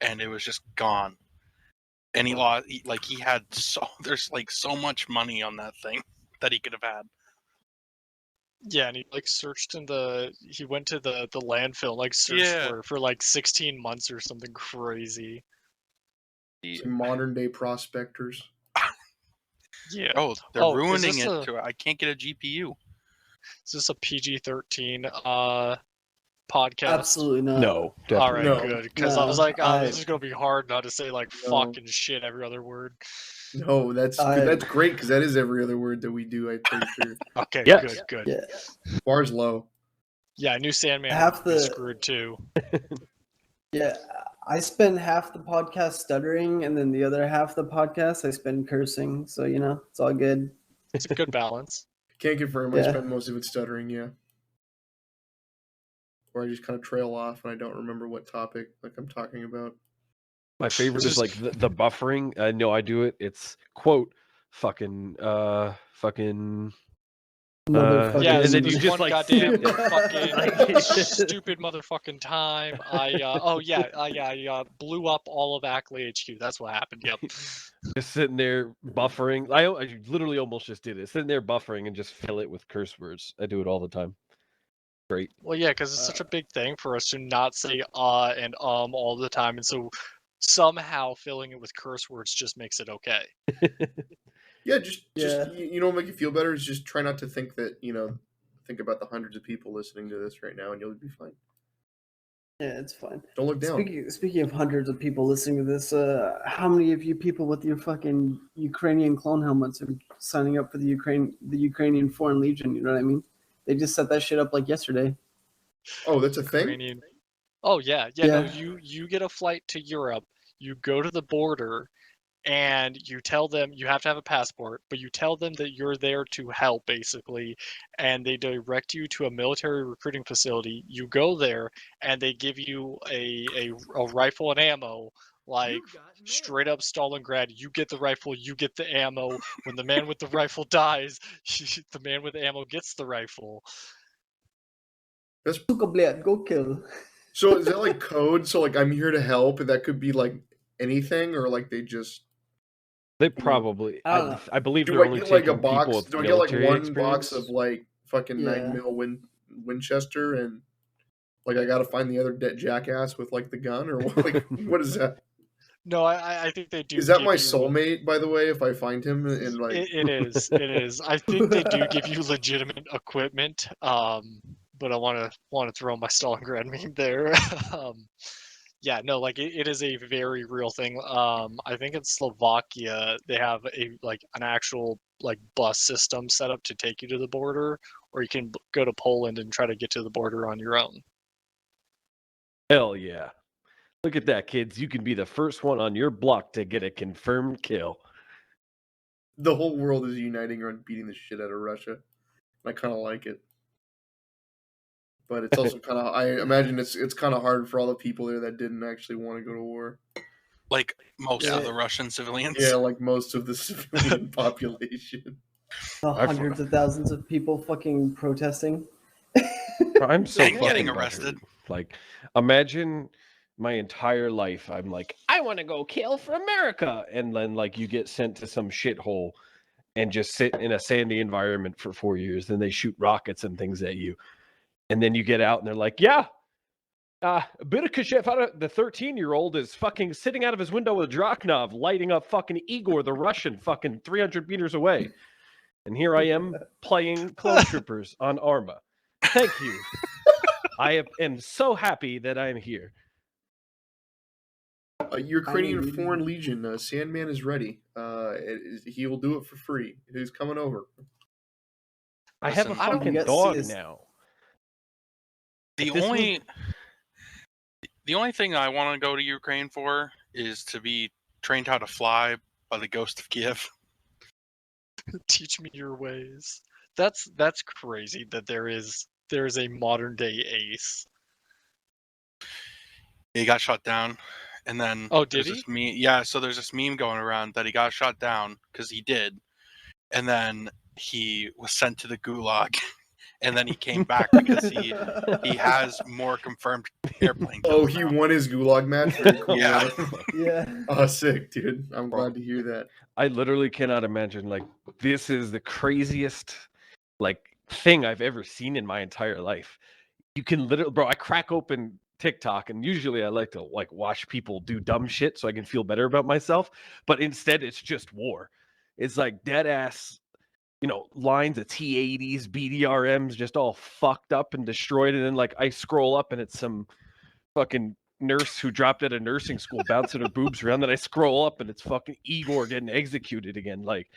and it was just gone. And he lost. He had there's like so much money on that thing that he could have had. Yeah, and he like searched he went to the landfill, like searched for like 16 months or something crazy. Some modern day prospectors. Yeah. Oh, they're ruining it. I can't get a GPU. Is this a PG-13 podcast? Absolutely not. No, definitely all right, no. good. Because I was like, this is gonna be hard not to say like fucking shit every other word. No, that's great because that is every other word that we do. I'm pretty sure. Okay, yes. good. Yeah. Bar's low. Yeah, I knew Sandman would be screwed too. Yeah, I spend half the podcast stuttering, and then the other half of the podcast I spend cursing. So it's all good. It's a good balance. Can't confirm. I spend most of it stuttering. Yeah. Or I just kind of trail off and I don't remember what topic I'm talking about. My favorite is like the buffering. I know I do it. It's quote fucking Motherfucking. Yeah, and then you just one goddamn fucking stupid motherfucking time. I blew up all of Ackley HQ. That's what happened. Yep. Just sitting there buffering. I literally almost just did it. Sitting there buffering and just fill it with curse words. I do it all the time. Great. Well, yeah, because it's such a big thing for us to not say and all the time, and so somehow filling it with curse words just makes it okay. Just make you feel better is just try not to think that think about the hundreds of people listening to this right now, and you'll be fine. Yeah, it's fine. Don't look down. Speaking of hundreds of people listening to this, how many of you people with your fucking Ukrainian clone helmets are signing up for the Ukrainian Foreign Legion? You know what I mean? They just set that shit up like yesterday. Oh, that's a thing? Oh, yeah. No, you get a flight to Europe, you go to the border, and you tell them you have to have a passport, but you tell them that you're there to help, basically, and they direct you to a military recruiting facility. You go there, and they give you a rifle and ammo, like straight up Stalingrad. You get the rifle, you get the ammo. When the man with the rifle dies, the man with the ammo gets the rifle. That's go kill. So is that like code? So like I'm here to help, and that could be like anything, or like they probably. I believe do they're I only get like a taking box? people with Do I get like one military box of experience? like fucking 9mm Winchester, and like I gotta find the other dead jackass with like the gun, or like what is that? No, I think they do. Is that my soulmate, by the way? If I find him, and like it is. I think they do give you legitimate equipment. But I want to throw my Stalingrad meme there. Yeah, no, like it is a very real thing. I think in Slovakia they have an actual like bus system set up to take you to the border, or you can go to Poland and try to get to the border on your own. Hell yeah. Look at that, kids. You can be the first one on your block to get a confirmed kill. The whole world is uniting around beating the shit out of Russia. I kind of like it. But it's also kind of, I imagine it's kind of hard for all the people there that didn't actually want to go to war. Like most of the Russian civilians? Yeah, like most of the civilian population. Hundreds of thousands of people fucking protesting. I'm so getting arrested. Like, imagine my entire life, I'm like, I want to go kill for America. And then, like, you get sent to some shithole and just sit in a sandy environment for 4 years. Then they shoot rockets and things at you. And then you get out and they're like, yeah, Birkashev, the 13-year-old, is fucking sitting out of his window with Drakhnov, lighting up fucking Igor, the Russian, fucking 300 meters away. And here I am playing Clone Troopers on Arma. Thank you. I am so happy that I'm here. Ukrainian Foreign Legion, Sandman is ready. He will do it for free. He's coming over. I have a fucking dog now. The only thing I want to go to Ukraine for is to be trained how to fly by the Ghost of Kiev. Teach me your ways. That's crazy that there is a modern day Ace. He got shot down, and then did he? Yeah, so there's this meme going around that he got shot down because he did, and then he was sent to the gulag, and then he came back because he has more confirmed airplane Oh, kills he now. won his gulag match. Very cool. Yeah. Yeah. Oh, sick, dude. I'm Bro. glad to hear that. I literally cannot imagine, like, this is the craziest, like, thing I've ever seen in my entire life. You can literally, bro, I crack open TikTok, and usually I like to, like, watch people do dumb shit so I can feel better about myself, but instead it's just war. It's like dead ass, lines of T-80s, BDRMs just all fucked up and destroyed, and then, like, I scroll up and it's some fucking nurse who dropped out of nursing school bouncing her boobs around. Then I scroll up and it's fucking Igor getting executed again. Like,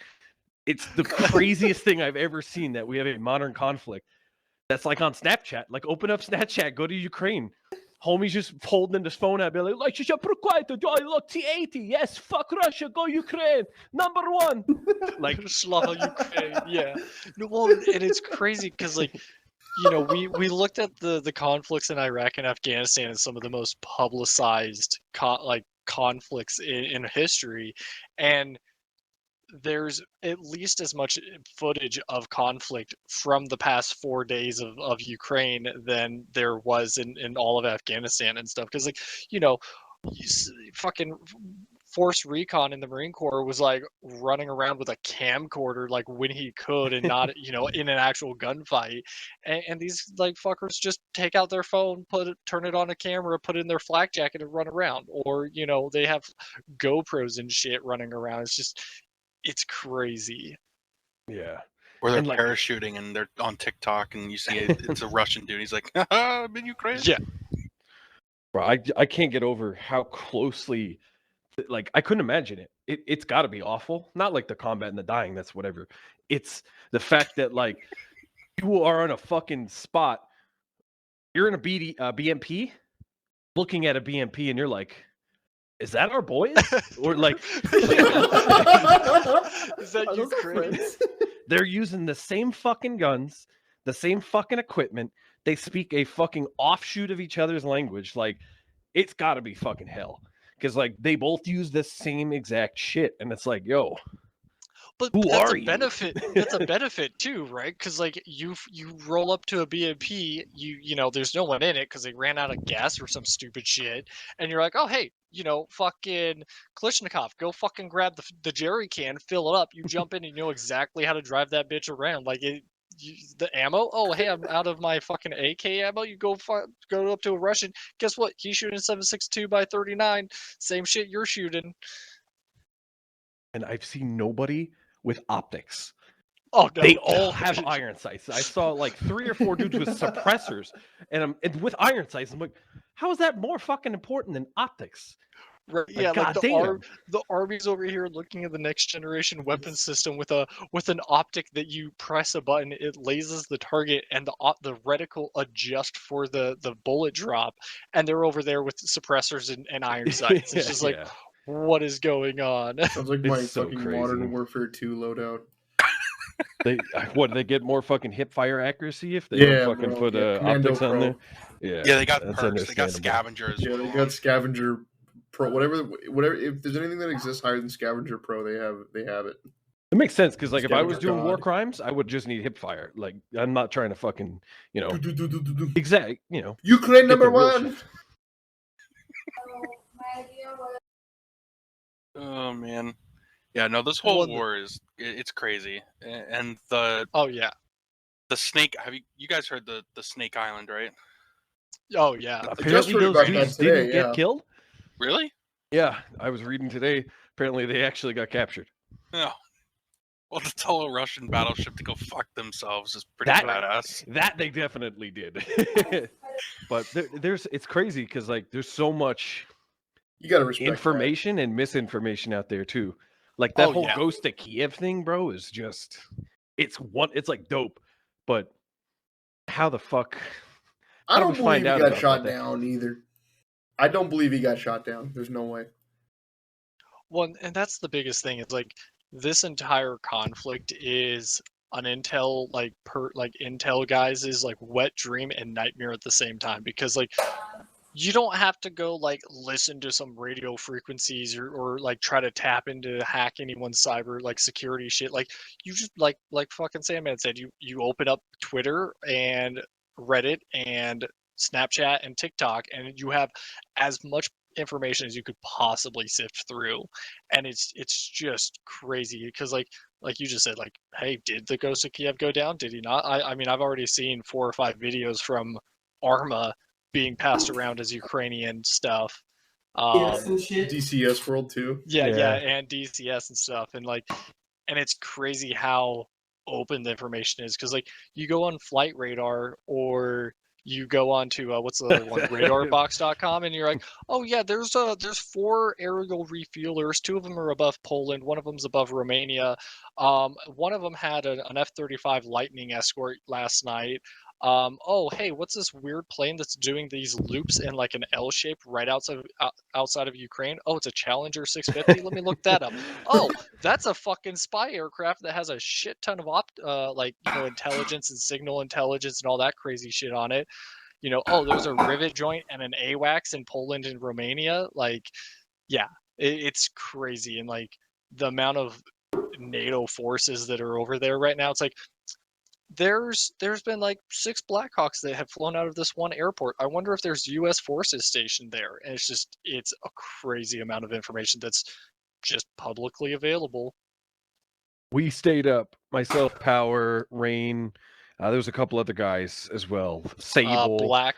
it's the craziest thing I've ever seen that we have a modern conflict that's like on Snapchat. Like, open up Snapchat, go to Ukraine. Homie's just holding his phone out, be like, look, T-80, yes, fuck Russia, go Ukraine, #1. Like, Slava Ukraine, yeah. No, well, and it's crazy because, like, we looked at the conflicts in Iraq and Afghanistan as some of the most publicized conflicts in history, and there's at least as much footage of conflict from the past 4 days of Ukraine than there was in all of Afghanistan and stuff. Because, like, fucking Force Recon in the Marine Corps was like running around with a camcorder like when he could and not in an actual gunfight, and these like fuckers just take out their phone, turn it on a camera, put it in their flak jacket and run around, or they have GoPros and shit running around. It's crazy. yeah. Or they're And, like, parachuting and they're on TikTok and you see it's a Russian dude. He's like, haha, I'm in Ukraine. Yeah. Bro, I can't get over how closely, like, I couldn't imagine it. It's got to be awful. Not like the combat and the dying, that's whatever. It's the fact that, like, you are on a fucking spot. You're in a BMP, looking at a BMP, and you're like, is that our boys? Or like, Is that Are those our Ukraine? friends? they're using the same fucking guns, the same fucking equipment. They speak a fucking offshoot of each other's language. Like, it's got to be fucking hell. Because, like, they both use the same exact shit. And it's like, yo, But who that's are a you? benefit. That's a benefit too, right? Because, like, you roll up to a BMP, there's no one in it because they ran out of gas or some stupid shit, and you're like, oh hey, fucking Klishnikov, go fucking grab the jerry can, fill it up. You jump in and you know exactly how to drive that bitch around. Like, the ammo. Oh hey, I'm out of my fucking AK ammo. You go up to a Russian. Guess what? He's shooting 7.62 by 39. Same shit you're shooting. And I've seen nobody with optics. Oh no, They all have iron sights. I saw like 3 or 4 dudes with suppressors and with iron sights. I'm like, how is that more fucking important than optics? Right, Like, yeah, like goddamn. the army's over here looking at the next generation weapon system with an optic that you press a button, it lasers the target, and the reticle adjust for the bullet drop, and they're over there with suppressors and iron sights. It's just like, Yeah. what is going on? Sounds like my It's so fucking crazy. Modern Warfare 2 loadout. They get more fucking hip fire accuracy if they Yeah, don't fucking bro. put Yeah, Commando optics on Pro. there? Yeah, They got that's perks. They got understandable. Scavenger as Yeah, well. they got Scavenger Pro. Whatever. If there's anything that exists higher than Scavenger Pro, they have it. It makes sense because, like, if I was Scavenger doing war God. crimes, I would just need hip fire. Like, I'm not trying to fucking, Do. exact, Ukraine get the number real 1. shit. Oh man, yeah. No, this whole war it's crazy, and the Oh yeah, snake. Have you guys heard the Snake Island, right? oh yeah. Apparently, heard those about that dudes today, didn't get killed. Really? Yeah, I was reading today. Apparently, they actually got captured. No. Well, to tell a Russian battleship to go fuck themselves is pretty That- badass. That they definitely did. But it's crazy because, like, there's so much You gotta respect information and misinformation out there too. Like, that Oh, whole yeah. Ghost of Kiev thing, bro, is just it's like dope. But how the fuck? I How do don't we believe find he out got about shot that? down either. I don't believe he got shot down. There's no way. Well, and that's the biggest thing. It's like this entire conflict is an intel intel guys is like wet dream and nightmare at the same time, because like you don't have to go like listen to some radio frequencies or like try to tap into hack anyone's cyber like security shit. Like you just like fucking Sandman said, you open up Twitter and Reddit and Snapchat and TikTok, and you have as much information as you could possibly sift through. And it's just crazy because like you just said, like, hey, did the Ghost of Kiev go down? Did he not? I mean, I've already seen 4 or 5 videos from Arma being passed around as Ukrainian stuff. Yes and shit. DCS World too. Yeah, Yeah. and DCS and stuff, and like, and it's crazy how open the information is because like you go on Flight Radar or you go on to what's the other one, radarbox.com, and you're like, oh yeah, there's 4 aerial refuelers. 2 of them are above Poland, one of them's above Romania. One of them had an F-35 Lightning escort last night. Oh hey, what's this weird plane that's doing these loops in like an L shape right outside of Ukraine? Oh, it's a Challenger 650. Let me look that up. Oh, that's a fucking spy aircraft that has a shit ton of like, you know, intelligence and signal intelligence and all that crazy shit on it. You know, oh, there's a rivet joint and an AWACS in Poland and Romania. Like, yeah, it's crazy. And like the amount of NATO forces that are over there right now, it's like there's been like 6 Blackhawks that have flown out of this one airport. I wonder if there's US forces stationed there. And it's a crazy amount of information that's just publicly available. We stayed up. Myself, Power, Rain. There was a couple other guys as well. Sable, Black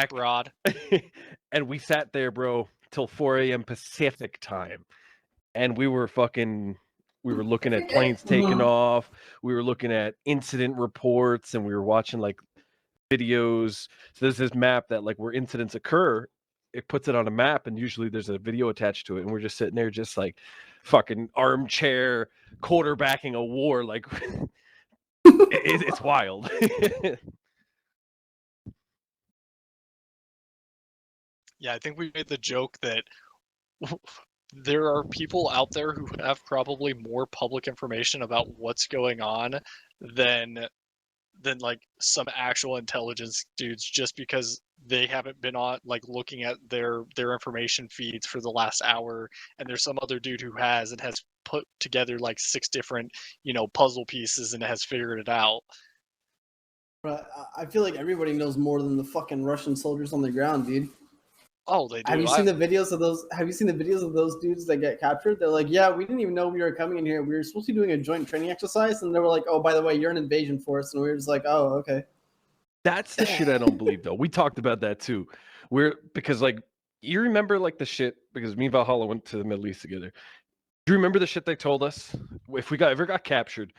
Broad. And we sat there, bro, till 4 a.m. Pacific time. And we were looking at planes taking off. We were looking at incident reports, and we were watching like videos. So there's this map that like where incidents occur, it puts it on a map, and usually there's a video attached to it. And we're just sitting there, just like fucking armchair quarterbacking a war. Like it's wild. Yeah, I think we made the joke that there are people out there who have probably more public information about what's going on than like some actual intelligence dudes, just because they haven't been on like looking at their information feeds for the last hour, and there's some other dude who has and has put together like 6 different, you know, puzzle pieces and has figured it out. But I feel like everybody knows more than the fucking Russian soldiers on the ground, dude. Oh, they do. Have you seen the videos of those? Have you seen the videos of those dudes that get captured? They're like, yeah, we didn't even know we were coming in here. We were supposed to be doing a joint training exercise, and they were like, oh, by the way, you're an invasion force, and we were just like, oh, okay. That's the shit I don't believe, though. We talked about that too. Because like you remember like the shit, because me and Valhalla went to the Middle East together. Do you remember the shit they told us? If we ever got captured,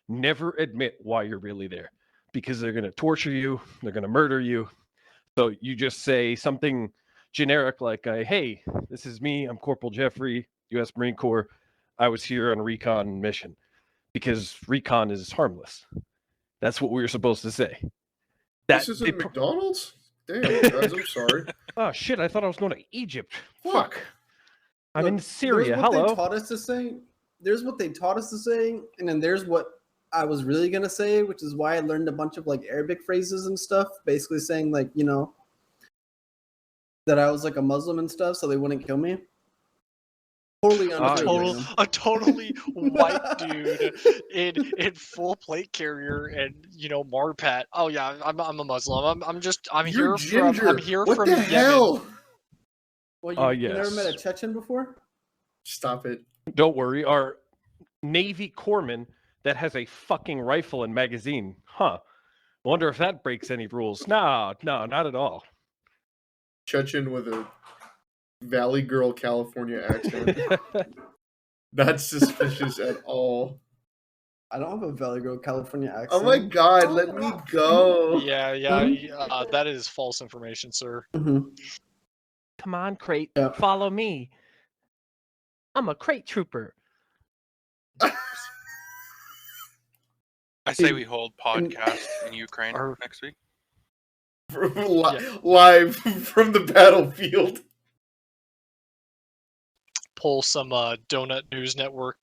never admit why you're really there, because they're gonna torture you, they're gonna murder you. So you just say something generic like, hey, this is me, I'm Corporal Jeffrey, U.S. Marine Corps. I was here on a recon mission, because recon is harmless. That's what we were supposed to say. This isn't McDonald's? Damn, guys, I'm sorry. Oh shit, I thought I was going to Egypt. Fuck. I'm Look, in Syria. There's what Hello. they taught us to say. There's what they taught us to say, and then there's what I was really gonna say, which is why I learned a bunch of like Arabic phrases and stuff, basically saying like, you know, that I was like a Muslim and stuff, so they wouldn't kill me. Totally untrue. A totally white dude in full plate carrier and, you know, Marpat. Oh yeah, I'm a Muslim. I'm You're here from ginger. I'm here What from the Yemen. hell? Well, you never yes. met a Chechen before? Stop it. Don't worry. Our Navy corpsman that has a fucking rifle and magazine. Huh. Wonder if that breaks any rules. No, not at all. Chechen with a Valley Girl California accent. Not suspicious at all. I don't have a Valley Girl California accent. Oh my god, let me go. Yeah, that is false information, sir. Mm-hmm. Come on, crate. Yep. Follow me. I'm a crate trooper. I say we hold podcast in Ukraine next week. Live from the battlefield. Pull some Donut News Network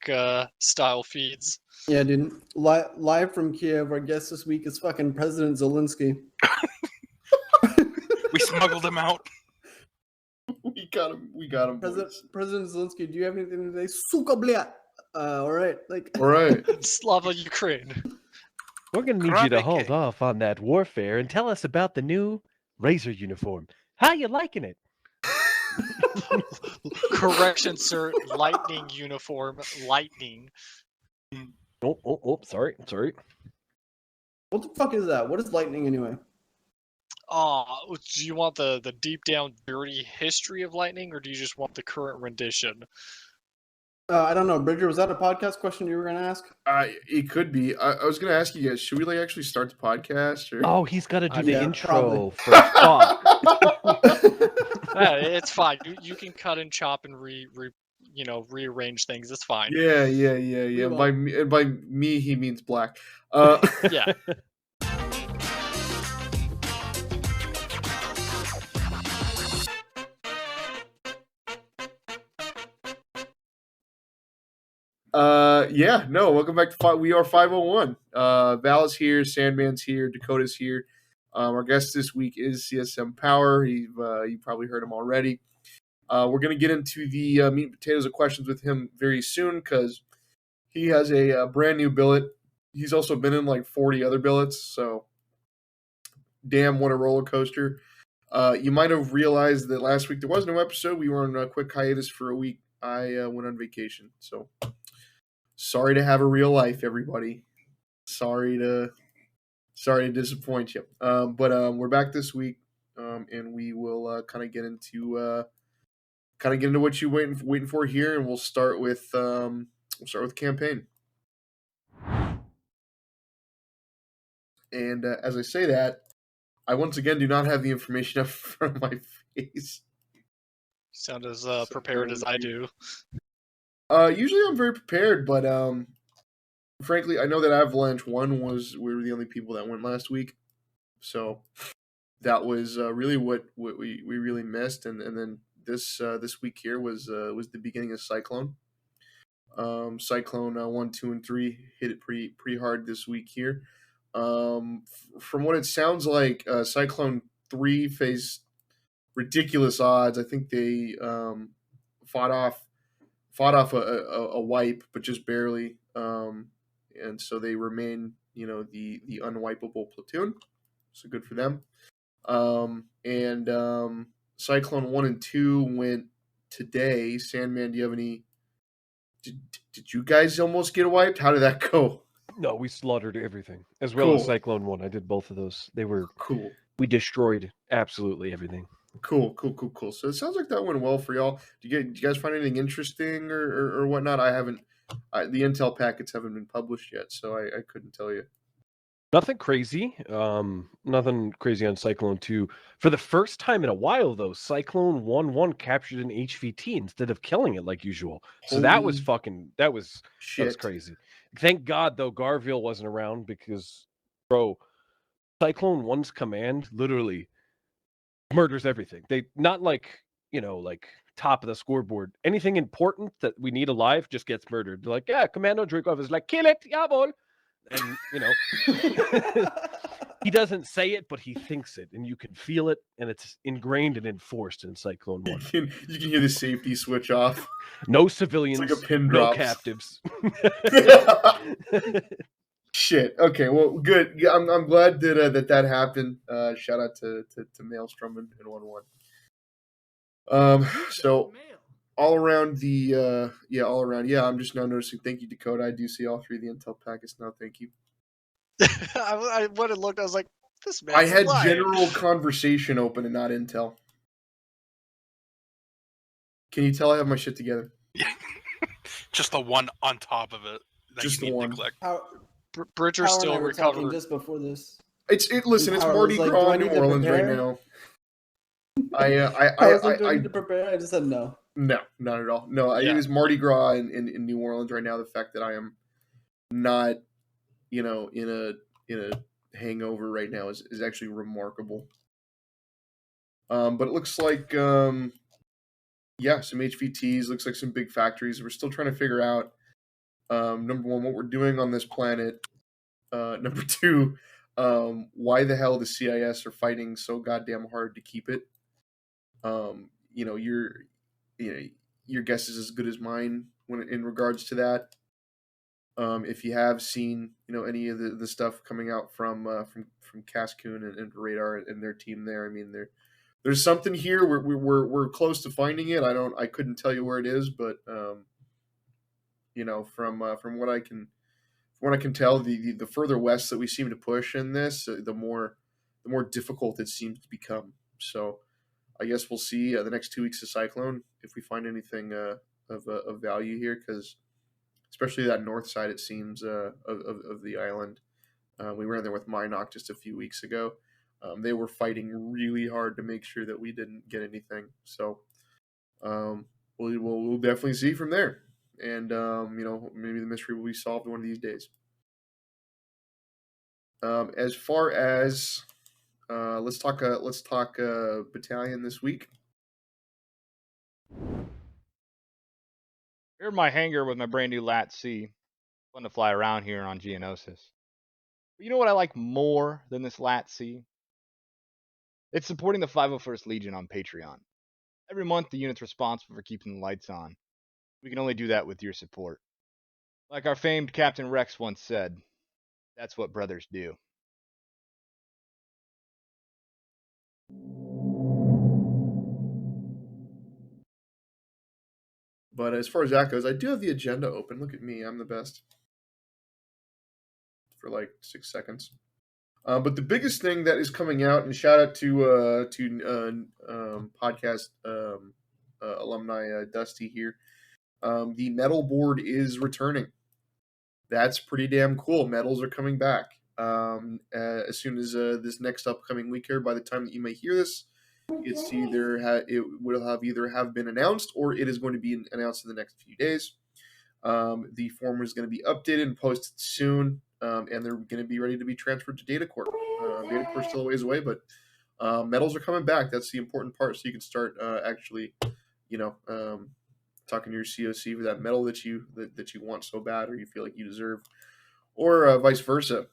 style feeds. Yeah, dude. Live from Kiev, our guest this week is fucking President Zelensky. We smuggled him out. We got him. We got him. President Zelensky, do you have anything to say? Suka bля. All right. All right. Slava Ukraine. We're going to need you to Karate hold Kid. off on that warfare and tell us about the new Razor uniform. How you liking it? Correction, sir. Lightning uniform. Lightning. Oh, sorry. What the fuck is that? What is lightning anyway? Do you want the deep down dirty history of lightning, or do you just want the current rendition? I don't know, Bridger. Was that a podcast question you were going to ask? It could be. I was going to ask you guys, should we like actually start the podcast? Or... Oh, he's got to do the yeah, intro probably. first. Fuck. It's fine. You can cut and chop and rearrange things. It's fine. Yeah. will. By me, he means black. Yeah. Welcome back to We Are 501. Val is here, Sandman's here, Dakota's here. Our guest this week is CSM Power. You probably heard him already. We're going to get into the meat and potatoes of questions with him very soon because he has a brand new billet. He's also been in like 40 other billets, so damn, what a roller coaster. You might have realized that last week there was no episode. We were on a quick hiatus for a week. I went on vacation, so sorry to have a real life, everybody. Sorry to disappoint you. But we're back this week, and we will kind of get into what you're waiting for here, and we'll start with campaign. And as I say that, I once again do not have the information up in front of my face. You sound as prepared as I do. Usually I'm very prepared, but frankly, I know that Avalanche 1 we were the only people that went last week, so that was really what we really missed, and then this week here was the beginning of Cyclone. Cyclone 1, 2, and 3 hit it pretty hard this week here. From what it sounds like, Cyclone 3 faced ridiculous odds. I think they fought off a wipe, but just barely. And so they remain, the unwipeable platoon. So good for them. And Cyclone 1 and 2 went today. Sandman, do you have any? Did you guys almost get wiped? How did that go? No, we slaughtered everything, as well as Cyclone 1. I did both of those. They were cool. We destroyed absolutely everything. Cool. So it sounds like that went well for y'all. Do you guys find anything interesting or whatnot? I haven't. The intel packets haven't been published yet, so I couldn't tell you. Nothing crazy. Nothing crazy on Cyclone 2. For the first time in a while, though, Cyclone 1-1 captured an HVT instead of killing it like usual. So that was crazy. Thank God, though, Garville wasn't around because, bro, Cyclone 1's command literally murders everything. They not like top of the scoreboard. Anything important that we need alive just gets murdered. They're like, yeah, Commando Drykov is like, kill it, jawohl. And he doesn't say it, but he thinks it, and you can feel it, and it's ingrained and enforced in Cyclone 1. You can hear the safety switch off. No civilians, it's like a pin no drops. captives. Shit. Okay. Well, good. Yeah, I'm glad that happened. Shout out to Maelstrom and 1-1. So all around. Yeah, I'm just now noticing. Thank you, Dakota. I do see all three of the intel packets now. Thank you. I when it looked, I was like, this man. I had general conversation open and not intel. Can you tell I have my shit together? Just the one on top of it. Just the one. Bridger's still recovering. Just before this. Listen, it's Mardi Gras in New Orleans right now. I need to prepare. I just said no. No, not at all. No, it is Mardi Gras in New Orleans right now. The fact that I am not, in a hangover right now is actually remarkable. But it looks like some HVTs. Looks like some big factories. We're still trying to figure out number one, what we're doing on this planet. Number two, why the hell the CIS are fighting so goddamn hard to keep it. your guess is as good as mine when in regards to that. If you have seen any of the stuff coming out from Cascoon and Radar and their team there, I mean there's something here. We're close to finding it. I couldn't tell you where it is, but from what I can tell, the further west that we seem to push in this, the more difficult it seems to become. So I guess we'll see the next 2 weeks of Cyclone if we find anything of value here, because especially that north side, it seems, of the island. We ran there with Minok just a few weeks ago. They were fighting really hard to make sure that we didn't get anything. So we'll definitely see from there. And, maybe the mystery will be solved one of these days. As far as, let's talk battalion this week. Here in my hangar with my brand new Lat C. Fun to fly around here on Geonosis. But you know what I like more than this Lat C? It's supporting the 501st Legion on Patreon. Every month, the unit's responsible for keeping the lights on. We can only do that with your support. Like our famed Captain Rex once said, that's what brothers do. But as far as that goes, I do have the agenda open. Look at me, I'm the best. For like 6 seconds. But the biggest thing that is coming out, and shout out to podcast alumni Dusty here, the metal board is returning. That's pretty damn cool. Metals are coming back. As soon as this next upcoming week here, by the time that you may hear this, it's either it will have been announced, or it is going to be announced in the next few days. The form is going to be updated and posted soon, and they're going to be ready to be transferred to Data Corp. Data Corp is still a ways away, but metals are coming back. That's the important part. So you can start actually, talking to your COC for that metal that you want so bad, or you feel like you deserve, or vice versa.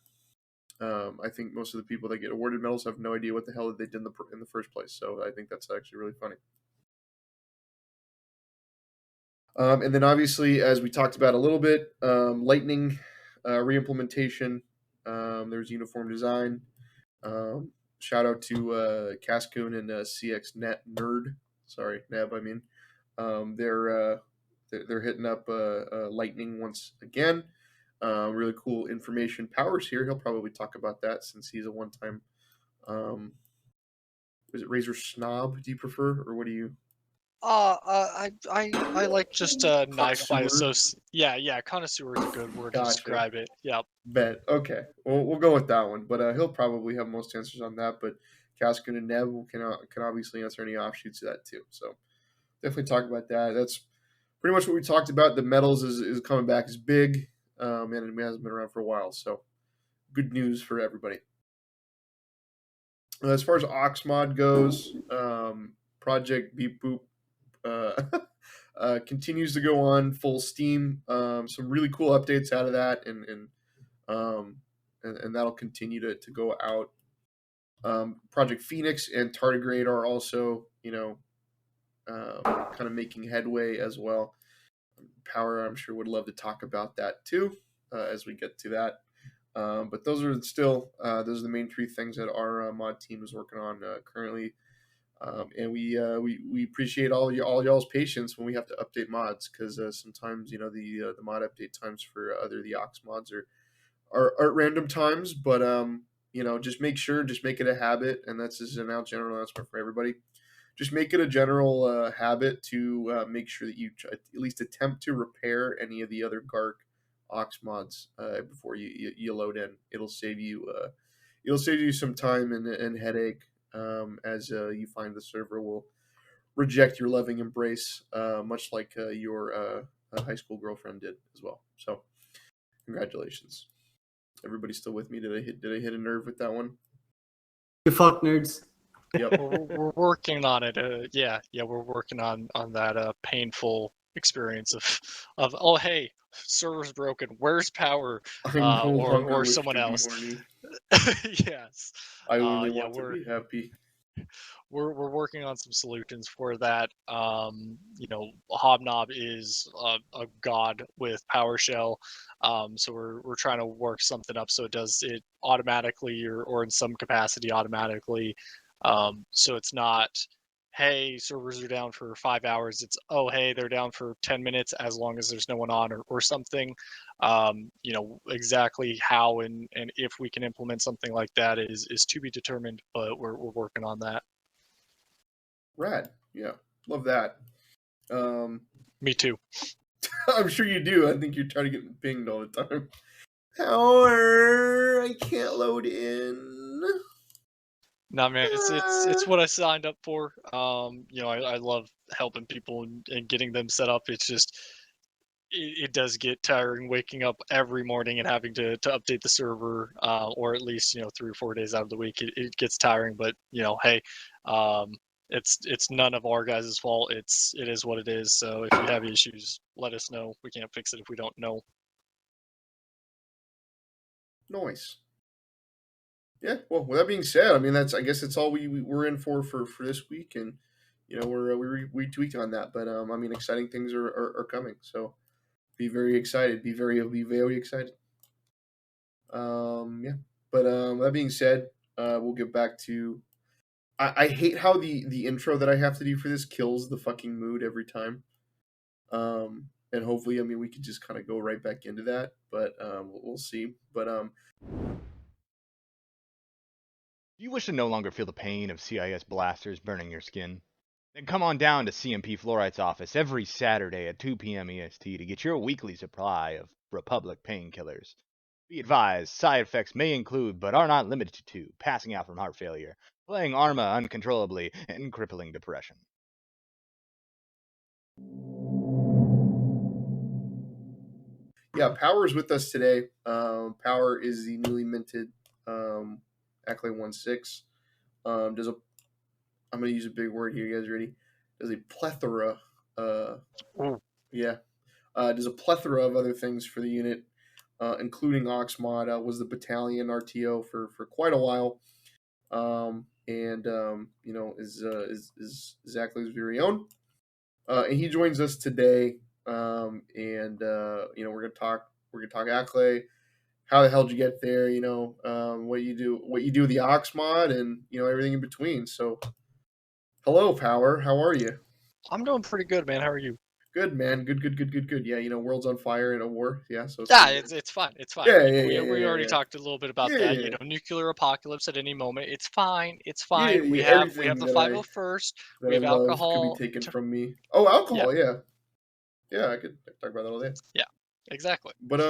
I think most of the people that get awarded medals have no idea what the hell they did in the first place. So I think that's actually really funny. And then obviously, as we talked about a little bit, Lightning reimplementation. There's uniform design. Shout out to Cascoon and CX Net Nerd. Sorry, Neb. I mean, they're hitting up Lightning once again. Really cool information powers here. He'll probably talk about that since he's a one-time. Was it Razor Snob? Do you prefer, or what do you? I like just knife by association. Yeah, connoisseur is a good word to describe it. Yep. Bet. Okay. Well, we'll go with that one. But he'll probably have most answers on that. But Cascoon and Neb can obviously answer any offshoots of that too. So definitely talk about that. That's pretty much what we talked about. The metals is coming back is big, and it hasn't been around for a while. So good news for everybody. As far as Oxmod goes, Project Beep Boop continues to go on full steam. Some really cool updates out of that, and that'll continue to go out. Project Phoenix and Tardigrade are also kind of making headway as well. Power, I'm sure, would love to talk about that too as we get to that. But those are the main three things that our mod team is working on currently. And we appreciate all y'all's patience when we have to update mods, because sometimes the mod update times for the Ox mods are at random times, but just make it a habit, and that's just a general announcement for everybody. Just make it a general habit to make sure that you at least attempt to repair any of the other Gark Ox mods before you load in. It'll save you some time and headache. As you find the server will reject your loving embrace, much like your high school girlfriend did as well. So, congratulations. Everybody still with me? Did I hit a nerve with that one? You fuck nerds. Yep. We're working on it. We're working on that painful experience of oh hey, server's broken. Where's power? Or someone else. Yes. I only want to be happy. we're working on some solutions for that. Hobnob is a god with PowerShell, so we're trying to work something up so it does it automatically or in some capacity automatically. So it's not, hey, servers are down for 5 hours. It's, oh, hey, they're down for 10 minutes as long as there's no one on or something. Exactly how and if we can implement something like that is to be determined, but we're working on that. Rad. Yeah. Love that. Me too. I'm sure you do. I think you're trying to get pinged all the time. Power, I can't load in. Nah, man, it's what I signed up for. I love helping people and getting them set up. It's just it does get tiring waking up every morning and having to update the server, or at least 3 or 4 days out of the week. It gets tiring, but hey, it's none of our guys' fault. It is what it is. So if you have issues, let us know. We can't fix it if we don't know. Nice. Yeah. Well, with that being said, I mean I guess it's all we're in for this week, and we tweaked on that, but I mean exciting things are coming. So be very excited. Be very excited. Yeah. But with that being said, we'll get back to. I hate how the intro that I have to do for this kills the fucking mood every time. And hopefully, I mean, we could just kind of go right back into that, but we'll see. But Do you wish to no longer feel the pain of CIS blasters burning your skin? Then come on down to CMP Fluorite's office every Saturday at 2 p.m. EST to get your weekly supply of Republic painkillers. Be advised, side effects may include, but are not limited to, passing out from heart failure, playing Arma uncontrollably, and crippling depression. yeah, Power is with us today. Power is the newly minted Accolade 1.6. I'm going to use a big word here. You guys ready? There's a plethora. Yeah. There's a plethora of other things for the unit, including Oxmod. Was the battalion RTO for quite a while. Is Zachley's very own. And he joins us today. We're gonna talk Acklay. How the hell did you get there? What you do with the Oxmod, and everything in between. So, hello, Power. How are you? I'm doing pretty good, man. How are you? Good, man. Good. Yeah, world's on fire in a war. Yeah, so it's fine. It's fine. Yeah, We already talked a little bit about that. Yeah. Nuclear apocalypse at any moment. It's fine. It's Yeah, fine. We yeah, have the everything that 501st. We have I love alcohol. could be taken from me. Oh, alcohol. Yeah. I could talk about that all day. Yeah, exactly. But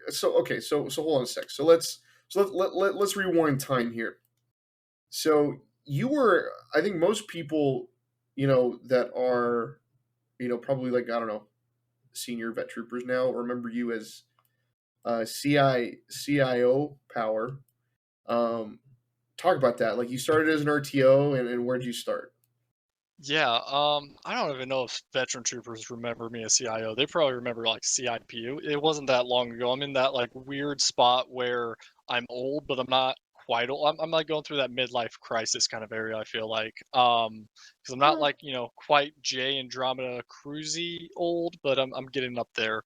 so hold on a sec. So let's rewind time here. So you were, I think most people, that are, probably like, I don't know, senior vet troopers now remember you as CIO Power. Talk about that. Like, you started as an RTO, and where'd you start? Yeah, I don't even know if veteran troopers remember me as CIO. They probably remember like CIPU. It wasn't that long ago. I'm in that like weird spot where I'm old, but I'm not quite old. I'm like going through that midlife crisis kind of area, I feel like. Because I'm not like, quite J Andromeda cruisy old, but I'm getting up there.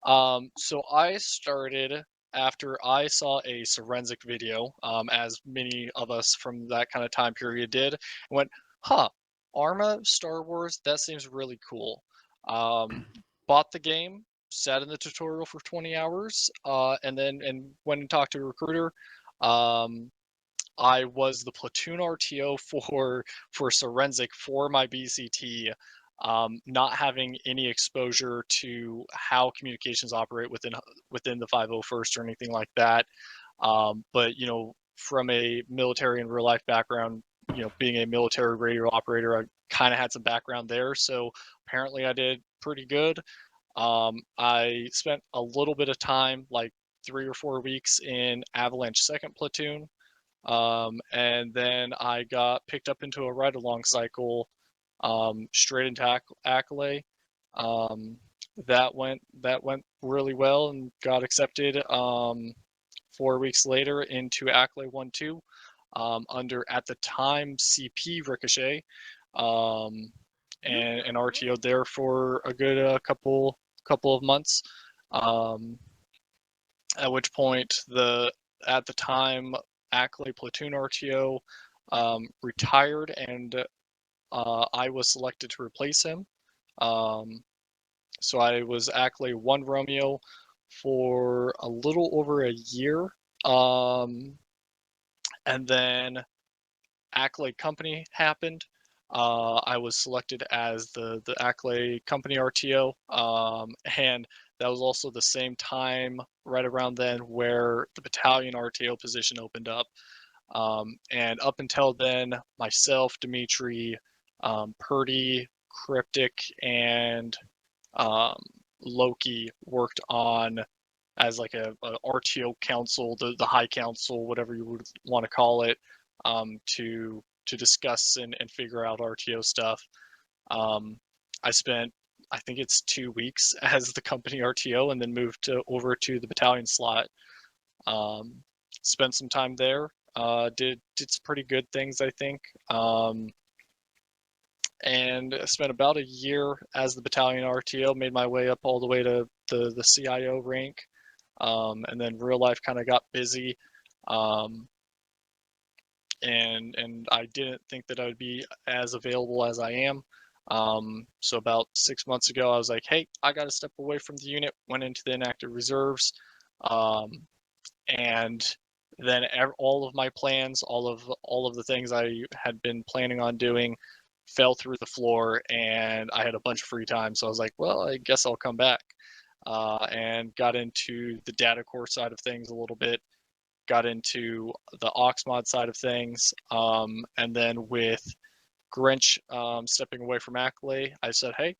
So I started after I saw a forensic video, as many of us from that kind of time period did, and went, huh, Arma, Star Wars, that seems really cool. Bought the game, sat in the tutorial for 20 hours, and went and talked to a recruiter. I was the platoon RTO for forensic for my BCT, not having any exposure to how communications operate within the 501st or anything like that. But from a military and real life background, being a military radio operator, I kind of had some background there. So apparently I did pretty good. I spent a little bit of time, like 3 or 4 weeks in Avalanche 2nd Platoon. And then I got picked up into a ride-along cycle, straight into Accolade. That went really well and got accepted 4 weeks later into Accolade 1-2. under, at the time, CP Ricochet, and RTO there for a good couple of months. At which point at the time Ackley platoon RTO retired, and I was selected to replace him. So I was Ackley 1 Romeo for a little over a year. And then Ackley Company happened. I was selected as the Ackley Company RTO, and that was also the same time, right around then, where the battalion RTO position opened up. And up until then, myself, Dimitri, Purdy, Cryptic, and Loki worked on as like a RTO council, the High Council, whatever you would want to call it, to discuss and figure out RTO stuff. I spent, I think it's 2 weeks as the company RTO, and then moved over to the battalion slot. Spent some time there. Did some pretty good things, I think. And I spent about a year as the battalion RTO, made my way up all the way to the CIO rank. And then real life kind of got busy. And I didn't think that I would be as available as I am. So about 6 months ago, I was like, hey, I got to step away from the unit, went into the inactive reserves. And then all of my plans, all of the things I had been planning on doing fell through the floor, and I had a bunch of free time. So I was like, well, I guess I'll come back. And got into the data core side of things a little bit, got into the Oxmod side of things. And then with Grinch stepping away from Ackley, I said, hey,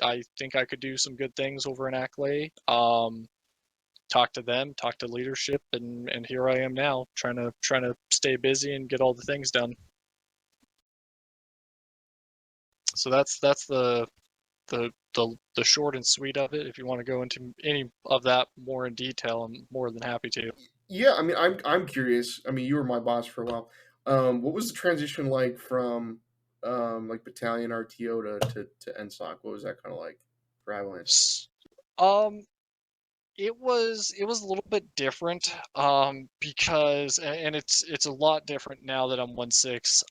I think I could do some good things over in Ackley. Talk to them, talk to leadership, and here I am now, trying to stay busy and get all the things done. So that's the short and sweet of it. If you want to go into any of that more in detail, I'm more than happy to. Yeah, I mean, I'm curious. I mean, you were my boss for a while. What was the transition like from like battalion RTO to NSOC? What was that kind of like for Avalanche? It was a little bit different, because, and it's a lot different now that I'm 1/6.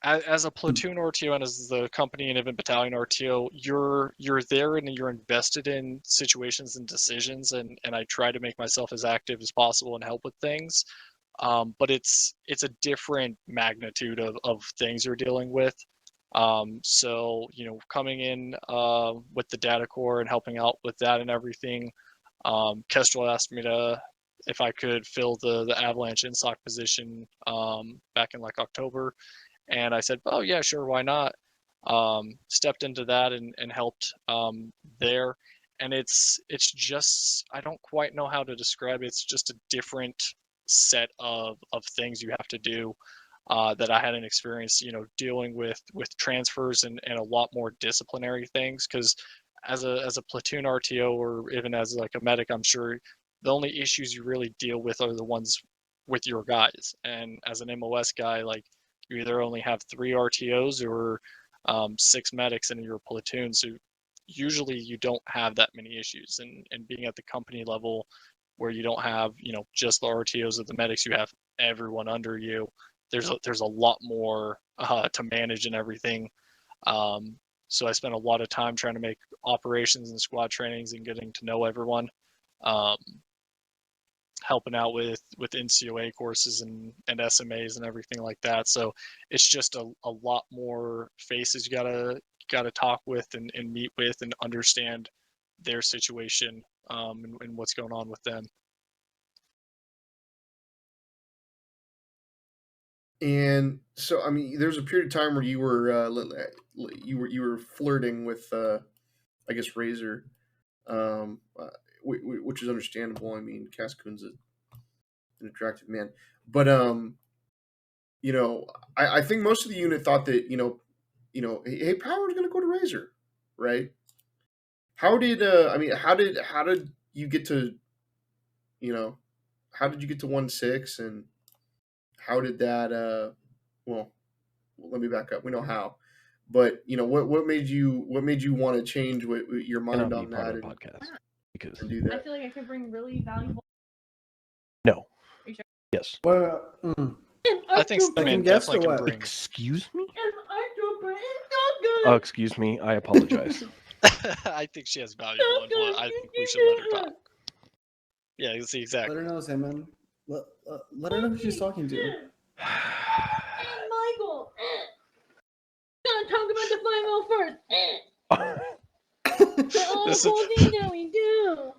As a platoon RTO and as the company and even battalion RTO, you're there and you're invested in situations and decisions, and I try to make myself as active as possible and help with things. But it's a different magnitude of things you're dealing with. So coming in with the data core and helping out with that and everything, Kestrel asked me if I could fill the Avalanche INSOC position back in like October. And I said, oh yeah, sure, why not? Stepped into that and helped there. And it's just, I don't quite know how to describe it. It's just a different set of things you have to do that I hadn't experienced, dealing with transfers and a lot more disciplinary things. Because as a platoon RTO, or even as like a medic, I'm sure the only issues you really deal with are the ones with your guys. And as an MOS guy, like, you either only have 3 RTOs or 6 medics in your platoon. So usually you don't have that many issues. And being at the company level, where you don't have just the RTOs or the medics, you have everyone under you. There's a lot more to manage and everything. So I spent a lot of time trying to make operations and squad trainings and getting to know everyone. Helping out with NCOA courses and SMAs and everything like that. So it's just a lot more faces you gotta talk with and meet with and understand their situation, and what's going on with them. And so, I mean, there's a period of time where you were flirting with, I guess, Razor, which is understandable. I mean, Cascoon's an attractive man, but I think most of the unit thought that hey, Power's gonna go to Razor, right? How did how did you get to how did you get to 1.6, and how did that? Well, let me back up. We know how, but what made you want to change with your mind Cannot on be part that of the and, podcast because and do I that? feel like I could bring really valuable. no. Are you sure? Yes. Well, I think Second Stan guess definitely or can what? bring. Excuse me. Trooper, it's so good. Oh, excuse me. I apologize. I think she has valuable input. I think we should let her talk. Yeah, you see Let exactly. her know, Simon. Let her know who she's talking to. And Michael. Gotta talk about the 5-0 first. All the This cool things that we do.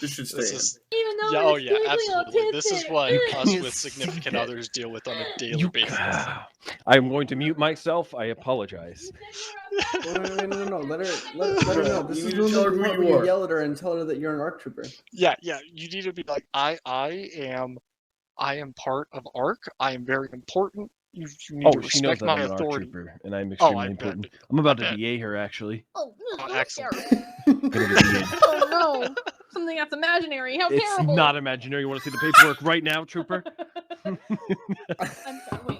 This should stay This in. is Even though yeah, we're oh yeah, squiggly absolutely. This is autistic. what You us can't with say significant that. others deal with on a daily You, basis. I'm going to mute myself. I apologize. Wait, no. Let her know. This You is need to tell her the who part you where you are. yell at her and tell her that you're an ARC trooper. Yeah, you need to be like, I am part of ARC. I am very important. You need to Oh, she knows respect that my I'm an ARC authority. trooper, and I'm Oh, extremely I important. bet. I'm about I to bet. DA her, actually. Oh, Oh, no, excellent. I'm gonna get DA'd. Oh no, something that's imaginary. How It's terrible. not imaginary. You want to see the paperwork right now, trooper? I'm sorry. Wait,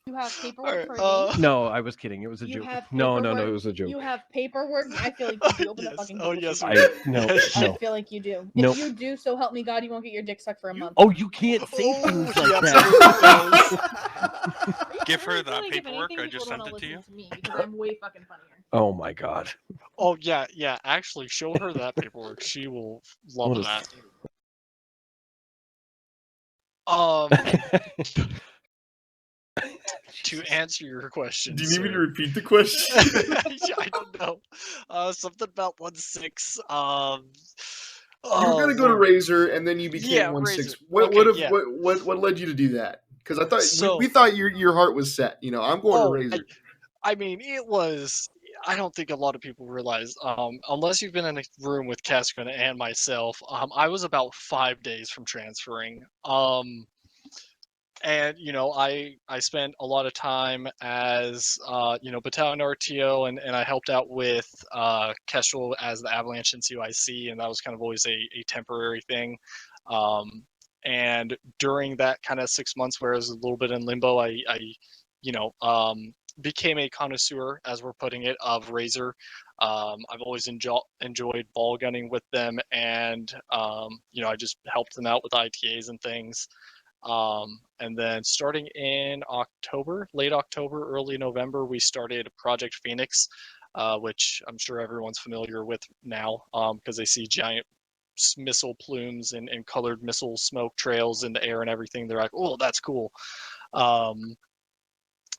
you have paperwork Alright, for me? No, I was kidding. It was a You joke. have No, paperwork? it was a joke. You have paperwork? I feel like you do. Open the yes. fucking Oh Google yes. sheet. we do. No, Yes, I no. feel like you do. Nope. If you do, so help me God, you won't get your dick sucked for a month. Oh, you can't say Oh, things he like absolutely that. Give her I really that feel like if paperwork. anything, I people just would sent wanna it to you. listen me because I'm way fucking funnier. Oh my god. Oh yeah. Actually, show her that paperwork. She will love What is- that. To answer your question, Do you need me to sir. repeat the question? I don't know. Something about 1.6. You were gonna go to Razor, and then you became Yeah, 1.6. Razor. What Okay, yeah. what led you to do that? Because I thought So- we thought your heart was set. I'm going to Oh, Razor. I mean, it was. I don't think a lot of people realize, unless you've been in a room with Cascon and myself, I was about 5 days from transferring. And I spent a lot of time as battalion RTO, and I helped out with Kestrel as the Avalanche in CYC, and that was kind of always a temporary thing. And during that kind of 6 months where I was a little bit in limbo, I became a connoisseur, as we're putting it, of Razor. I've always enjoyed ball gunning with them, and I just helped them out with ITAs and things. And then starting in October, late October, early November, we started Project Phoenix, which I'm sure everyone's familiar with now, because they see giant missile plumes and colored missile smoke trails in the air and everything. They're like, oh, that's cool.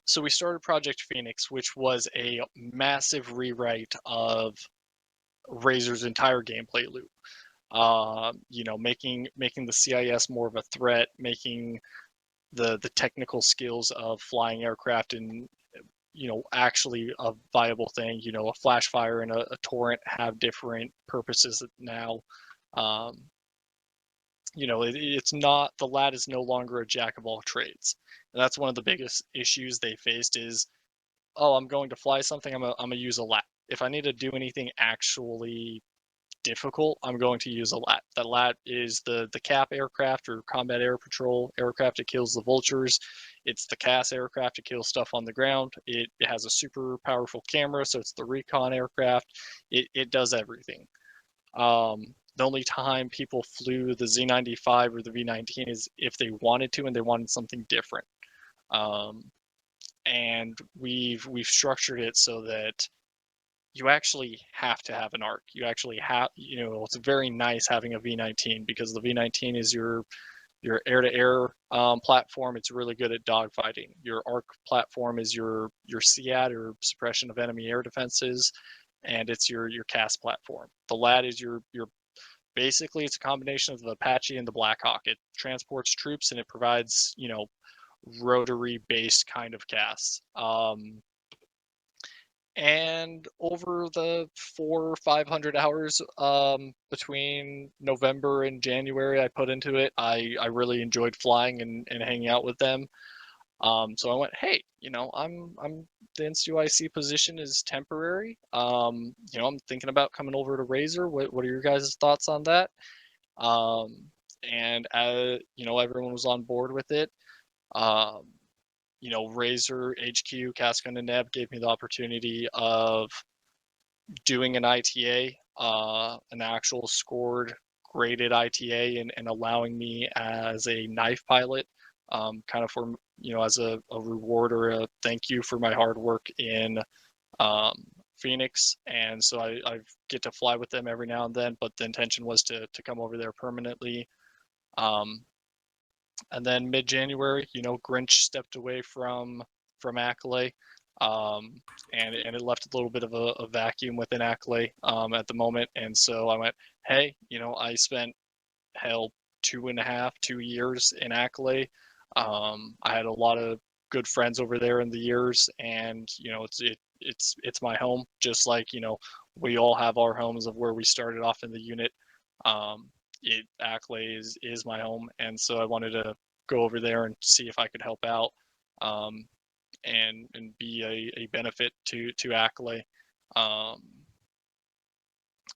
So we started Project Phoenix, which was a massive rewrite of Razor's entire gameplay loop. Making the CIS more of a threat, making the technical skills of flying aircraft and actually a viable thing. A flash fire and a torrent have different purposes now. It's not, the lad is no longer a jack of all trades. And that's one of the biggest issues they faced is, oh, I'm going to fly something, I'm gonna use a lat. If I need to do anything actually difficult, I'm going to use a lat. That lat is the CAP aircraft or combat air patrol aircraft that kills the vultures. It's the CAS aircraft to kill stuff on the ground. It has a super powerful camera, so it's the recon aircraft. It does everything. The only time people flew the Z95 or the V19 is if they wanted to and they wanted something different. And we've structured it so that you actually have to have an ARC. You actually have, it's very nice having a V19 because the V19 is your air-to-air platform. It's really good at dogfighting. Your ARC platform is your SEAD or suppression of enemy air defenses, and it's your CAS platform. The LAD is your basically it's a combination of the Apache and the Blackhawk. It transports troops and it provides rotary-based kind of CAS. And over the 400 or 500 hours between November and January I put into it, I really enjoyed flying and hanging out with them. So I went, hey, I'm the NCUIC position is temporary. I'm thinking about coming over to Razor. What are your guys' thoughts on that? and everyone was on board with it. Razor HQ, Cascon and Neb gave me the opportunity of doing an ITA, an actual scored, graded ITA, and allowing me as a knife pilot, kind of for, as a reward or a thank you for my hard work in Phoenix. And so I get to fly with them every now and then, but the intention was to come over there permanently. And then mid-January, Grinch stepped away from Accolade, and it left a little bit of a vacuum within Accolade at the moment. And so I went, hey, I spent 2 years in Accolade. I had a lot of good friends over there in the years, and it's my home, just like we all have our homes of where we started off in the unit. Accolade is my home, and so I wanted to go over there and see if I could help out, and be a benefit to Accolade.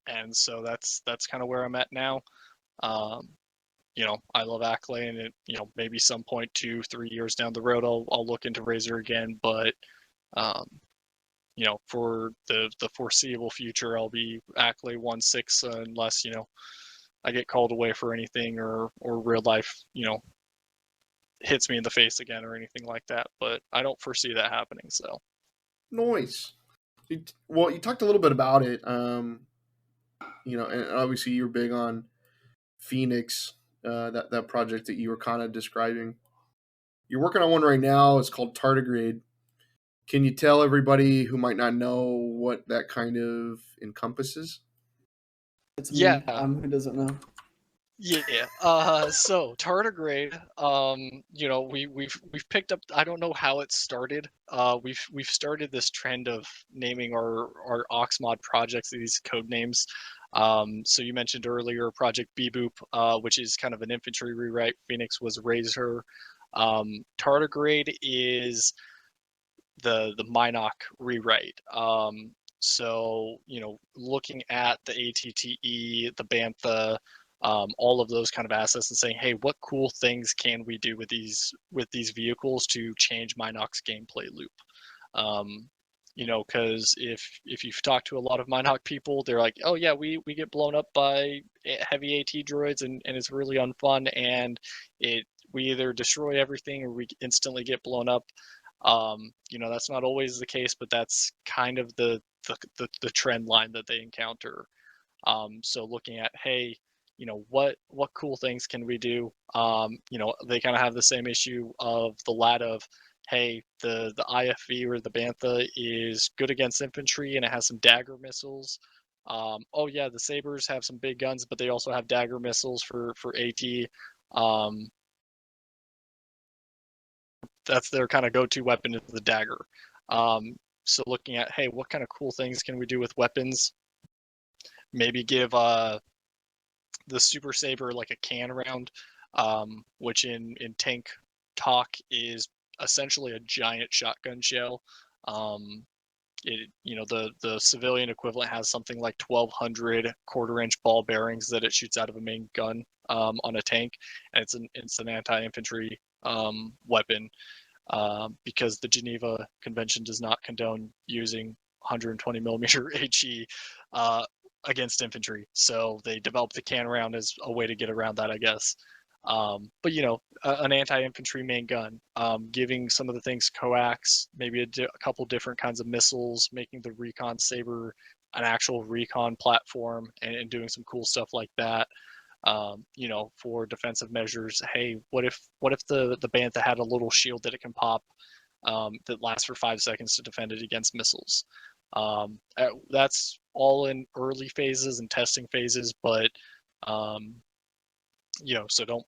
And so that's kind of where I'm at now. I love Accolade, and maybe some point 2-3 years down the road I'll look into Razor again, but for the foreseeable future I'll be Accolade 1-6 unless I get called away for anything or real life hits me in the face again or anything like that, but I don't foresee that happening. So Nice. Well, you talked a little bit about it, and obviously you're big on Phoenix, that project that you were kind of describing. You're working on one right now. It's called Tardigrade. Can you tell everybody who might not know what that kind of encompasses? It's me. Yeah. Who doesn't know? Yeah. So Tardigrade, we've picked up. I don't know how it started. We've started this trend of naming our Oxmod projects these code names. So you mentioned earlier Project Beboop, which is kind of an infantry rewrite. Phoenix was Razor. Tardigrade is the Minoc rewrite. So looking at the ATTE, the Bantha, all of those kind of assets, and saying, hey, what cool things can we do with these vehicles to change Minoc's gameplay loop? Because if you've talked to a lot of Minoc people, they're like, oh yeah, we get blown up by heavy AT droids, and it's really unfun, and we either destroy everything or we instantly get blown up. That's not always the case, but that's kind of the trend line that they encounter. So looking at, hey, what cool things can we do? They kind of have the same issue of the lat of, hey, the IFV or the Bantha is good against infantry and it has some dagger missiles. Oh yeah, the Sabres have some big guns, but they also have dagger missiles for AT. That's their kind of go-to weapon, is the dagger. So looking at, hey, what kind of cool things can we do with weapons? Maybe give the Super Saber like a can round, which in tank talk is essentially a giant shotgun shell. The civilian equivalent has something like 1,200 quarter-inch ball bearings that it shoots out of a main gun on a tank, and it's an anti-infantry weapon, because the Geneva Convention does not condone using 120 millimeter HE against infantry. So they developed the can round as a way to get around that, I guess. But an anti-infantry main gun, giving some of the things coax, maybe a couple different kinds of missiles, making the Recon Saber an actual recon platform, and doing some cool stuff like that. For defensive measures, hey, what if the Bantha had a little shield that it can pop, that lasts for 5 seconds to defend it against missiles? That's all in early phases and testing phases, but so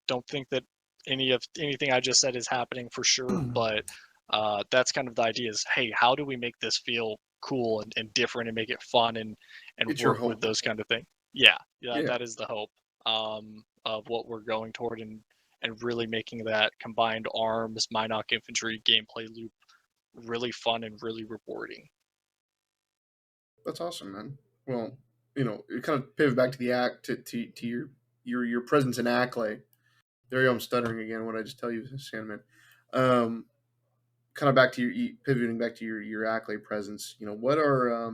don't think that anything I just said is happening for sure, but that's kind of the idea is, hey, how do we make this feel cool and different and make it fun and work with those kind of things? Yeah, that is the hope of what we're going toward, and really making that combined arms Minoc infantry gameplay loop really fun and really rewarding. That's awesome, man. Well, it kind of pivot back to the act to your your presence in Ackley. There you go. I'm stuttering again. What did I just tell you, Sandman? Kind of back to pivoting back to your Ackley presence. What are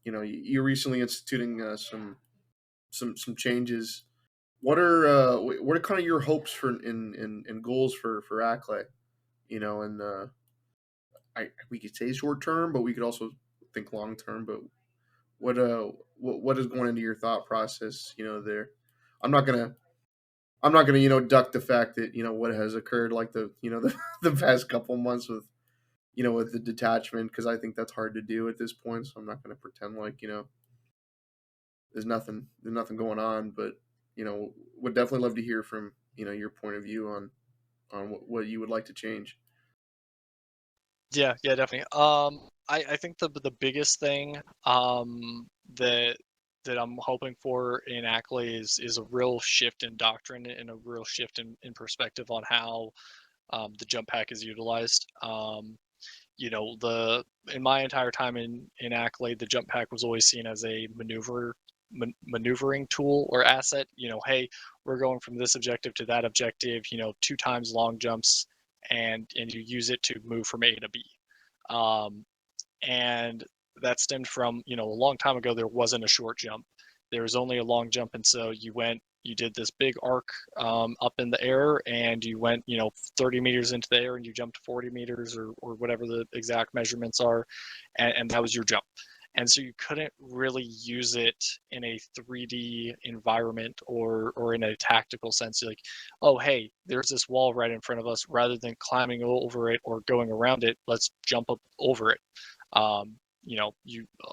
you're recently instituting some changes. What are kind of your hopes for and goals for Ackley? And we could say short term, but we could also think long term. But what is going into your thought process? There, I'm not gonna duck the fact that what has occurred like the past couple months with with the detachment, because I think that's hard to do at this point. So I'm not gonna pretend like there's nothing going on. But would definitely love to hear from your point of view on what you would like to change. Yeah, definitely. I think the biggest thing that I'm hoping for in Ackley is a real shift in doctrine and a real shift in perspective on how the jump pack is utilized. In my entire time in Ackley, the jump pack was always seen as a maneuvering tool or asset. Hey, we're going from this objective to that objective. 2 times long jumps, and you use it to move from A to B. And that stemmed from a long time ago. There wasn't a short jump. There was only a long jump, and so you did this big arc up in the air, and you went 30 meters into the air, and you jumped 40 meters or whatever the exact measurements are, and that was your jump. And so you couldn't really use it in a 3D environment or in a tactical sense. Like, oh, hey, there's this wall right in front of us. Rather than climbing over it or going around it, let's jump up over it.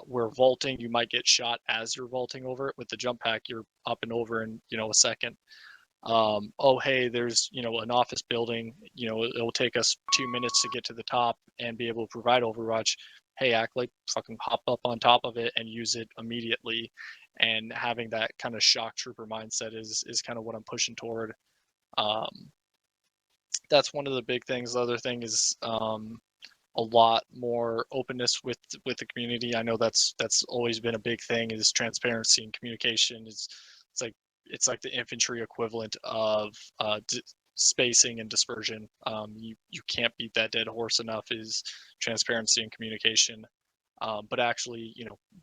We're vaulting. You might get shot as you're vaulting over it. With the jump pack, you're up and over in a second. Oh, hey, there's an office building. It'll take us 2 minutes to get to the top and be able to provide Overwatch. Hey, Ackley, fucking hop up on top of it and use it immediately. And having that kind of shock trooper mindset is kind of what I'm pushing toward. That's one of the big things. The other thing is a lot more openness with the community. I know that's always been a big thing, is transparency and communication. It's like the infantry equivalent of spacing and dispersion. You can't beat that dead horse enough, is transparency and communication. But actually,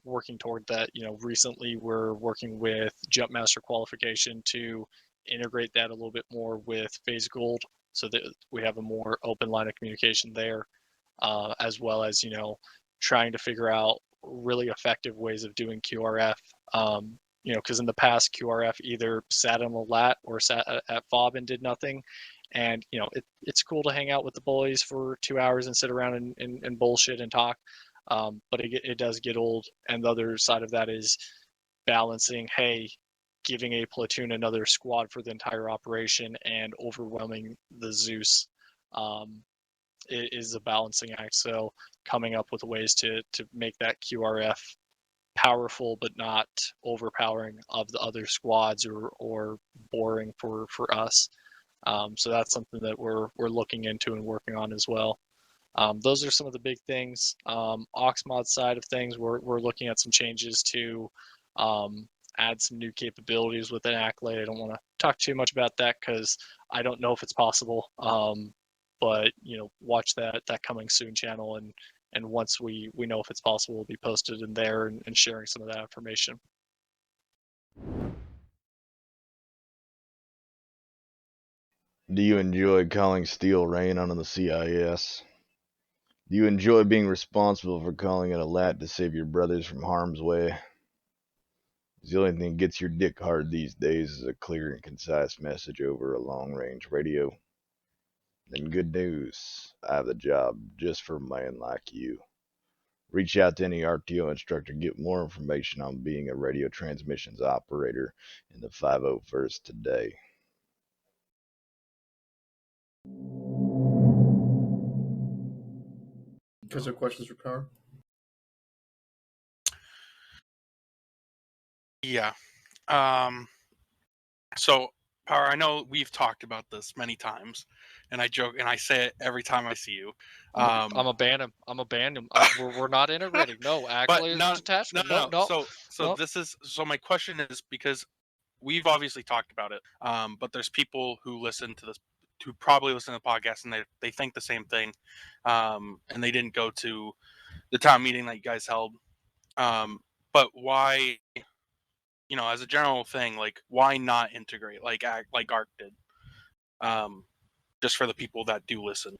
working toward that, recently we're working with Jump Master qualification to integrate that a little bit more with Phase Gold, so that we have a more open line of communication there, as well as trying to figure out really effective ways of doing QRF. Because in the past, QRF either sat on the lat or sat at FOB and did nothing. And it's cool to hang out with the boys for 2 hours and sit around and bullshit and talk, but it does get old. And the other side of that is balancing, hey, giving a platoon another squad for the entire operation and overwhelming the Zeus. It is a balancing act. So coming up with ways to make that QRF powerful but not overpowering of the other squads or boring for us. So that's something that we're looking into and working on as well. Those are some of the big things. Oxmod side of things, we're looking at some changes to add some new capabilities within Ackley. I don't want to talk too much about that because I don't know if it's possible. But watch that coming soon channel, and once we know if it's possible, we'll be posted in there and sharing some of that information. Do you enjoy calling steel rain on the CIS? Do you enjoy being responsible for calling in a lat to save your brothers from harm's way? The only thing that gets your dick hard these days is a clear and concise message over a long-range radio. Then good news, I have the job just for a man like you. Reach out to any RTO instructor to get more information on being a radio transmissions operator in the 501st today. Because of questions for Power? Yeah. So, Power, I know we've talked about this many times, and I joke and I say it every time I see you. I'm a ban him. We're not integrating. No, Ackley is detachment. No. So my question is, because we've obviously talked about it, but there's people who listen to this, who probably listen to the podcast, and they think the same thing, and they didn't go to the town meeting that you guys held. But why, as a general thing, like, why not integrate like ARC did? Just for the people that do listen.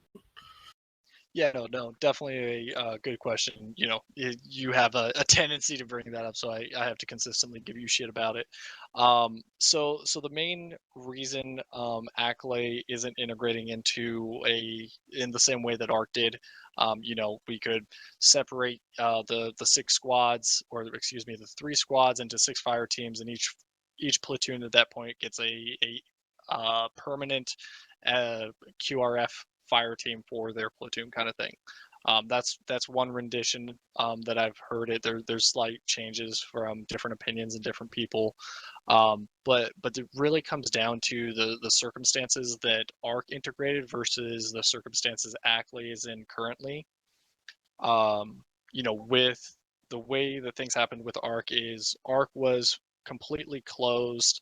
Yeah, no, definitely a good question. You have a tendency to bring that up, so I have to consistently give you shit about it. So the main reason Acklay isn't integrating in the same way that Arc did, we could separate the 6 squads, or excuse me, the 3 squads into 6 fire teams, and each platoon at that point gets a permanent QRF fire team for their platoon, kind of thing. That's one rendition that I've heard it. There's slight changes from different opinions and different people, but it really comes down to the circumstances that ARC integrated versus the circumstances Acklay is in currently. With the way that things happened with ARC was completely closed,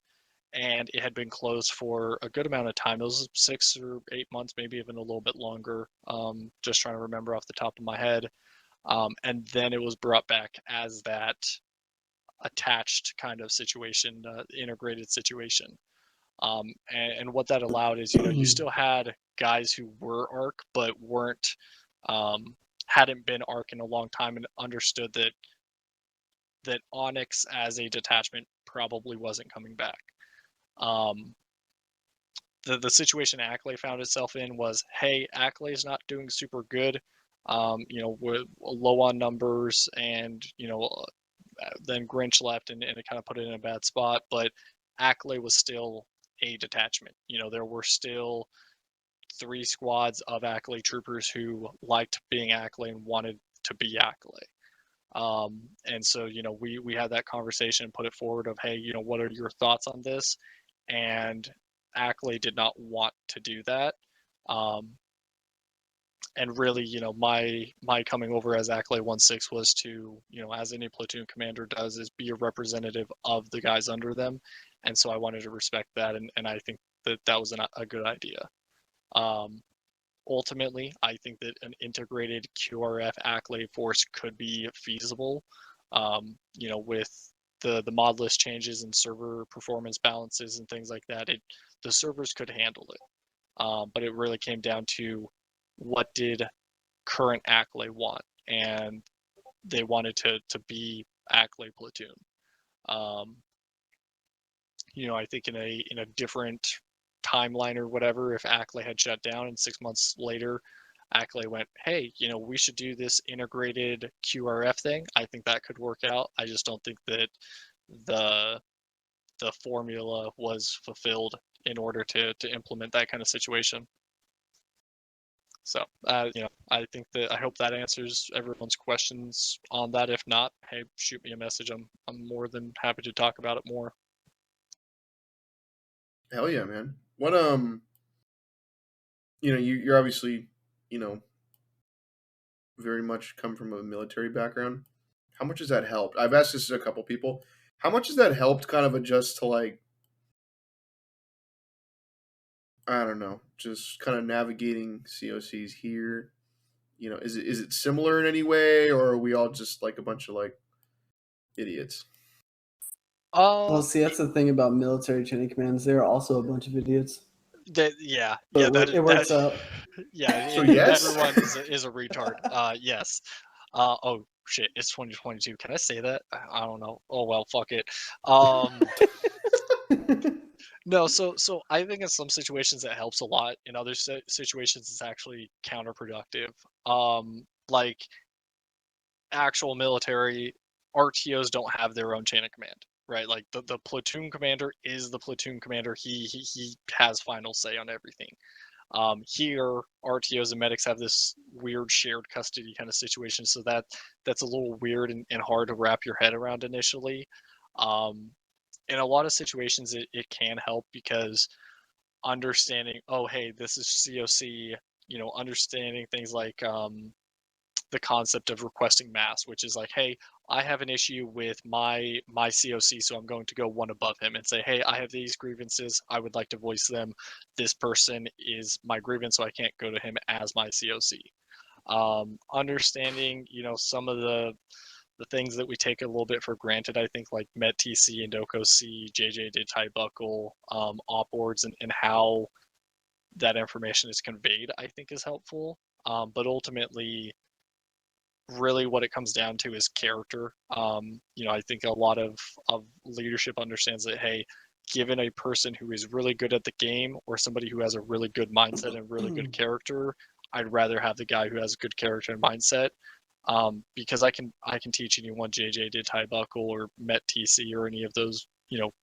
and it had been closed for a good amount of time. It was 6 or 8 months, maybe even a little bit longer. Just trying to remember off the top of my head. And then it was brought back as that attached kind of situation, integrated situation. And what that allowed is, you still had guys who were ARC, but hadn't been ARC in a long time, and understood that Onyx as a detachment probably wasn't coming back. The situation Acklay found itself in was, hey, Acklay's not doing super good. We're low on numbers, and then Grinch left, and it kind of put it in a bad spot. But Acklay was still a detachment. There were still 3 squads of Acklay troopers who liked being Acklay and wanted to be Acklay. And so, we had that conversation and put it forward of, hey, what are your thoughts on this? And Acklay did not want to do that. And really, my coming over as Acklay 1/6 was to, as any platoon commander does, is be a representative of the guys under them. And so I wanted to respect that, and I think that was a good idea. Ultimately, I think that an integrated QRF Acklay force could be feasible, with the mod list changes and server performance balances and things like that. The servers could handle it, but it really came down to what did current Acklay want, and they wanted to be Acklay platoon. I think in a different timeline or whatever, if Acklay had shut down and 6 months later Acklay went, hey, we should do this integrated QRF thing, I think that could work out. I just don't think that the formula was fulfilled in order to implement that kind of situation. So I think that, I hope that answers everyone's questions on that. If not, hey, shoot me a message. I'm more than happy to talk about it more. Hell yeah, man. What you're obviously, very much come from a military background. How much has that helped? I've asked this to a couple people. How much has that helped kind of adjust to, like, I don't know, just kind of navigating COCs here? Is it similar in any way, or are we all just like a bunch of like idiots? Well, see, that's the thing about military chain of commands. They're also a bunch of idiots. Yeah, it works out. Yeah, So yes? everyone is a retard. Yes. Oh shit, it's 2022. Can I say that? I don't know. Oh well, fuck it. No, so I think in some situations it helps a lot. In other situations, it's actually counterproductive. Like actual military RTOs don't have their own chain of command, right? Like the platoon commander is the platoon commander. He has final say on everything. Here, RTOs and medics have this weird shared custody kind of situation, so that's a little weird and hard to wrap your head around initially. In a lot of situations, it can help, because understanding, oh hey, this is COC, understanding things like the concept of requesting mass, which is like, hey, I have an issue with my COC, so I'm going to go one above him and say, hey, I have these grievances. I would like to voice them. This person is my grievance, so I can't go to him as my COC. Understanding, some of the things that we take a little bit for granted, I think, like METTC and DocoC, JJ did tie buckle, op boards, and how that information is conveyed, I think is helpful. But ultimately, really what it comes down to is character. I think a lot of leadership understands that, hey, given a person who is really good at the game or somebody who has a really good mindset and really good character, I'd rather have the guy who has a good character and mindset. Because I can teach anyone JJ did tie buckle or METTC or any of those,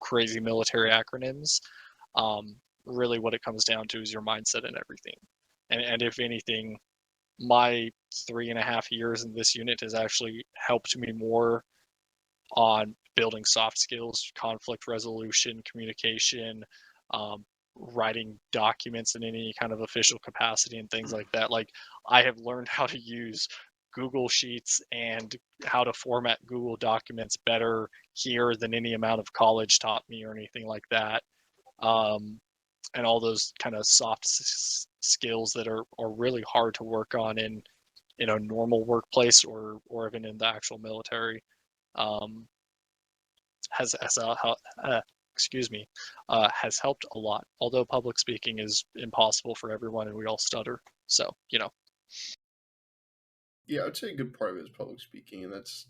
crazy military acronyms. Really what it comes down to is your mindset and everything. And if anything, my 3.5 years in this unit has actually helped me more on building soft skills, conflict resolution, communication, writing documents in any kind of official capacity and things like that. Like, I have learned how to use Google Sheets and how to format Google documents better here than any amount of college taught me or anything like that. And all those kind of soft skills that are really hard to work on in a normal workplace or even in the actual military, has helped a lot. Although public speaking is impossible for everyone and we all stutter. So, Yeah, I'd say a good part of it is public speaking, and that's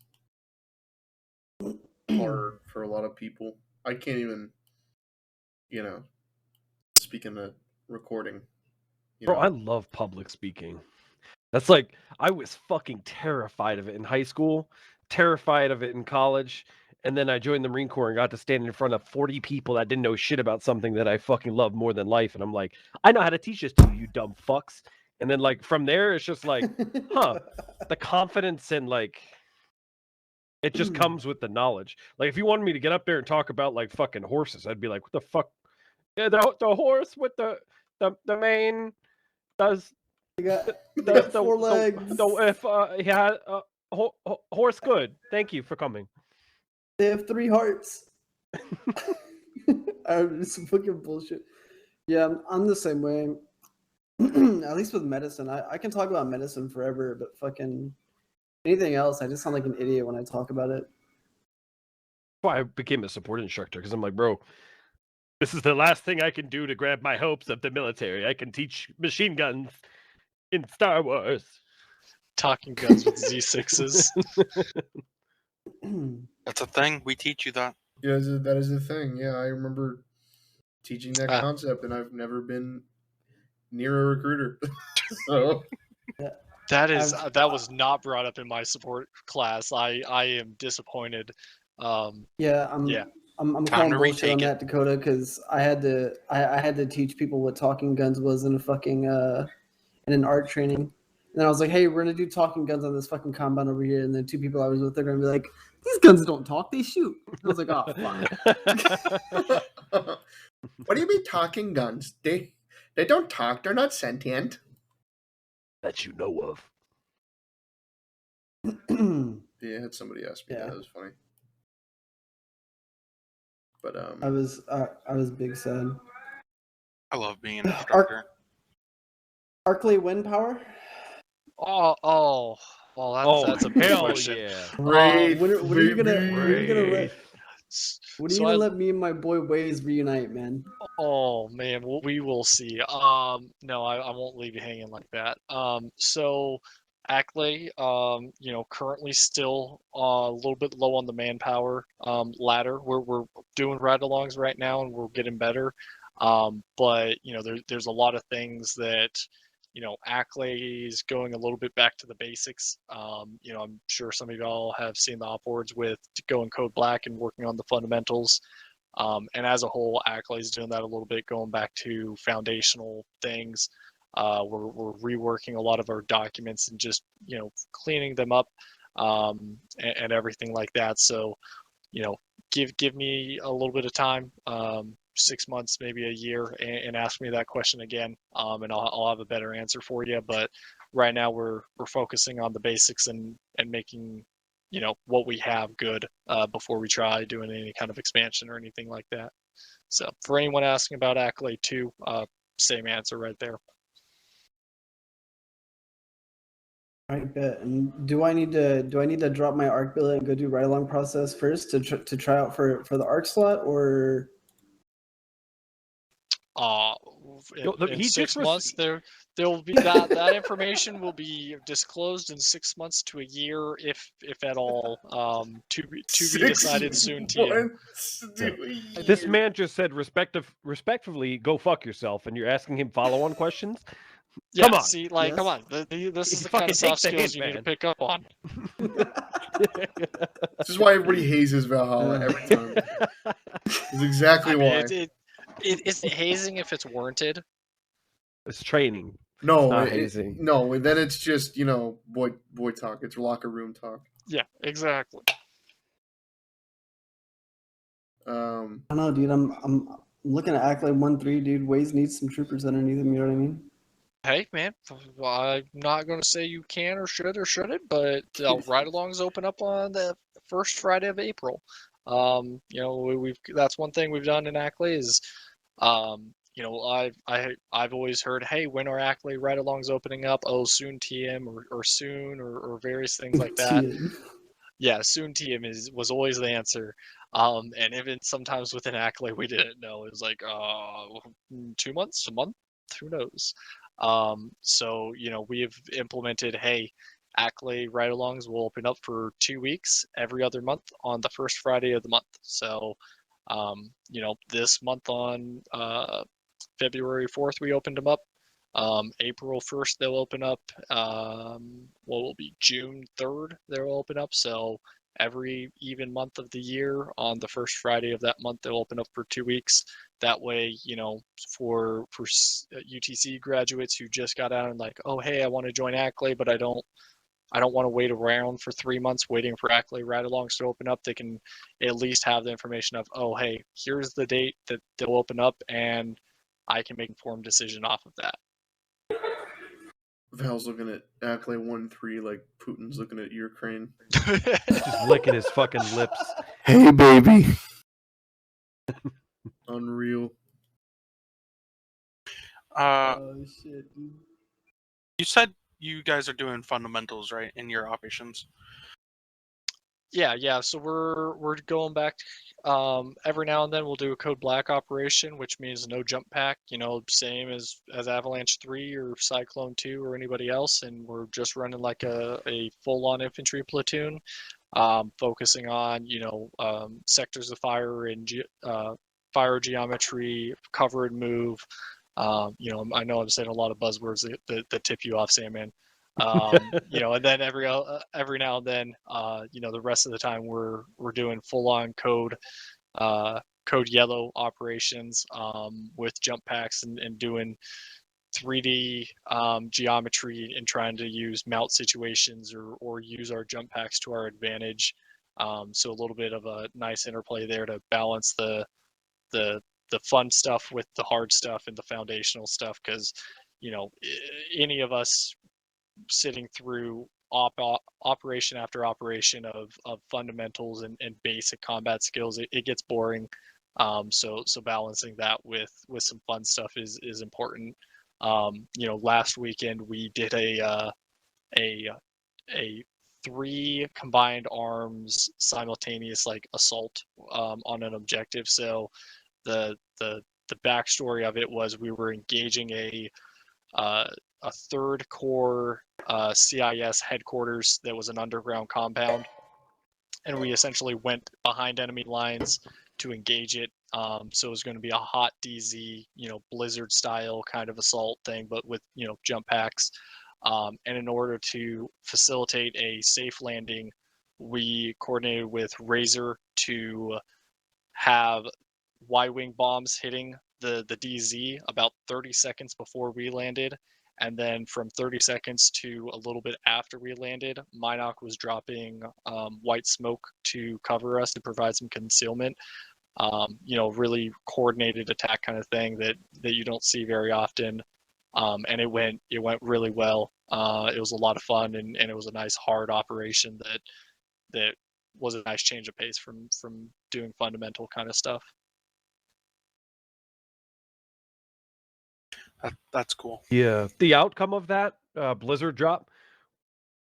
hard for a lot of people. I can't even, speak in a recording. Bro, I love public speaking. That's like, I was fucking terrified of it in high school, terrified of it in college, and then I joined the Marine Corps and got to stand in front of 40 people that didn't know shit about something that I fucking love more than life. And I'm like, I know how to teach this to you, dumb fucks. And then, like, from there, it's just like, the confidence and, like, it just comes with the knowledge. Like, if you wanted me to get up there and talk about, like, fucking horses, I'd be like, what the fuck? Yeah, the horse with the mane does They got 4 legs. Horse good. Thank you for coming. They have 3 hearts. It's fucking bullshit. Yeah, I'm the same way. At least with medicine. I can talk about medicine forever, but fucking anything else, I just sound like an idiot when I talk about it. That's why I became a support instructor, because I'm like, bro, this is the last thing I can do to grab my hopes of the military. I can teach machine guns in Star Wars. Talking guns with Z6s. That's a thing. We teach you that. Yeah, that is the thing. Yeah, I remember teaching that concept, and I've never been near a recruiter. So that was not brought up in my support class. I am disappointed. I'm calling bullshit on that, Dakota, because I had to teach people what talking guns was in a fucking in an art training. And then I was like, hey, we're gonna do talking guns on this fucking compound over here. And then 2 people I was with, they're gonna be like, these guns don't talk, they shoot. And I was like, oh fuck. What do you mean talking guns? They don't talk, they're not sentient. That you know of. Yeah, I had somebody ask me that. It was funny. But I was big sad. I love being an instructor. Arclay wind power? That's a big question. Yeah. When are you gonna let me and my boy Waze reunite, man? Oh man, we will see. No, I won't leave you hanging like that. So Ackley, currently still a little bit low on the manpower ladder. We're doing ride-alongs right now, and we're getting better. But there's a lot of things that Ackley is going a little bit back to the basics. I'm sure some of y'all have seen the op boards with going code black and working on the fundamentals. And as a whole, Ackley is doing that a little bit, going back to foundational things. We're reworking a lot of our documents and just cleaning them up and everything like that. So give me a little bit of time. 6 months, maybe a year, and ask me that question again, and I'll have a better answer for you. But right now we're focusing on the basics and making what we have good before we try doing any kind of expansion or anything like that. So for anyone asking about Accolade 2, same answer right there. I bet. And do I need to drop my ARC billet and go do ride along process first to try out for the ARC slot, or? In 6 months, there will be that information will be disclosed in 6 months to a year, if at all. To be decided soon. This man just said respectively, go fuck yourself, and you're asking him follow-on questions. Yeah, come on. See, like, Yes. come on. This is You the kind of fucking soft take the skills hint, you need to man. pick up on. This is why everybody hazes Valhalla every time. This is exactly why. It's hazing if it's warranted. It's training. No, It's not hazing. No, then it's just boy talk. It's locker room talk. Yeah, exactly. I don't know, dude. I'm looking at Accolade 1-3, dude. Waze needs some troopers underneath him. You know what I mean? Hey, man, I'm not going to say you can or should or shouldn't, but ride-alongs open up on the first Friday of April. That's one thing we've done in Ackley is, I've always heard, hey, when are Ackley ride-alongs opening up? Oh, soon TM or soon or various things like that. Yeah, soon TM was always the answer. And even sometimes within Ackley we didn't know. It was like 2 months, a month, who knows? So we have implemented, hey, Ackley ride-alongs will open up for 2 weeks every other month on the first Friday of the month. So this month on February 4th we opened them up. April 1st they'll open up. What will be June 3rd they'll open up. So every even month of the year on the first Friday of that month they'll open up for 2 weeks. That way, for UTC graduates who just got out and like, oh hey, I want to join Ackley, but I don't want to wait around for 3 months waiting for Ackley ride-alongs to open up. They can at least have the information of, oh hey, here's the date that they'll open up, and I can make an informed decision off of that. Val's looking at Ackley 1-3 like Putin's looking at Ukraine. Just licking his fucking lips. Hey, baby. Unreal. Oh shit, dude. You said you guys are doing fundamentals, right, in your operations? Yeah. So we're going back. Every now and then we'll do a code black operation, which means no jump pack. Same as Avalanche 3 or Cyclone 2 or anybody else, and we're just running like a full-on infantry platoon, focusing on sectors of fire and fire geometry, cover and move. I know I'm saying a lot of buzzwords that tip you off, Sandman. And then every now and then, the rest of the time we're doing full-on code yellow operations with jump packs and doing 3D geometry and trying to use mount situations or use our jump packs to our advantage. So a little bit of a nice interplay there to balance the fun stuff with the hard stuff and the foundational stuff, because any of us sitting through operation after operation of fundamentals and basic combat skills, it gets boring. So balancing that with some fun stuff is important. Last weekend we did a 3 combined arms simultaneous assault on an objective. So the backstory of it was we were engaging a third core CIS headquarters that was an underground compound, and we essentially went behind enemy lines to engage it. So it was going to be a hot DZ, Blizzard style kind of assault thing, but with jump packs. And in order to facilitate a safe landing, we coordinated with Razor to have Y-wing bombs hitting the DZ about 30 seconds before we landed, and then from 30 seconds to a little bit after we landed, Minoc was dropping white smoke to cover us to provide some concealment. Really coordinated attack kind of thing that you don't see very often. and it went really well. It was a lot of fun, and it was a nice hard operation that was a nice change of pace from doing fundamental kind of stuff. That's cool. Yeah. The outcome of that blizzard drop,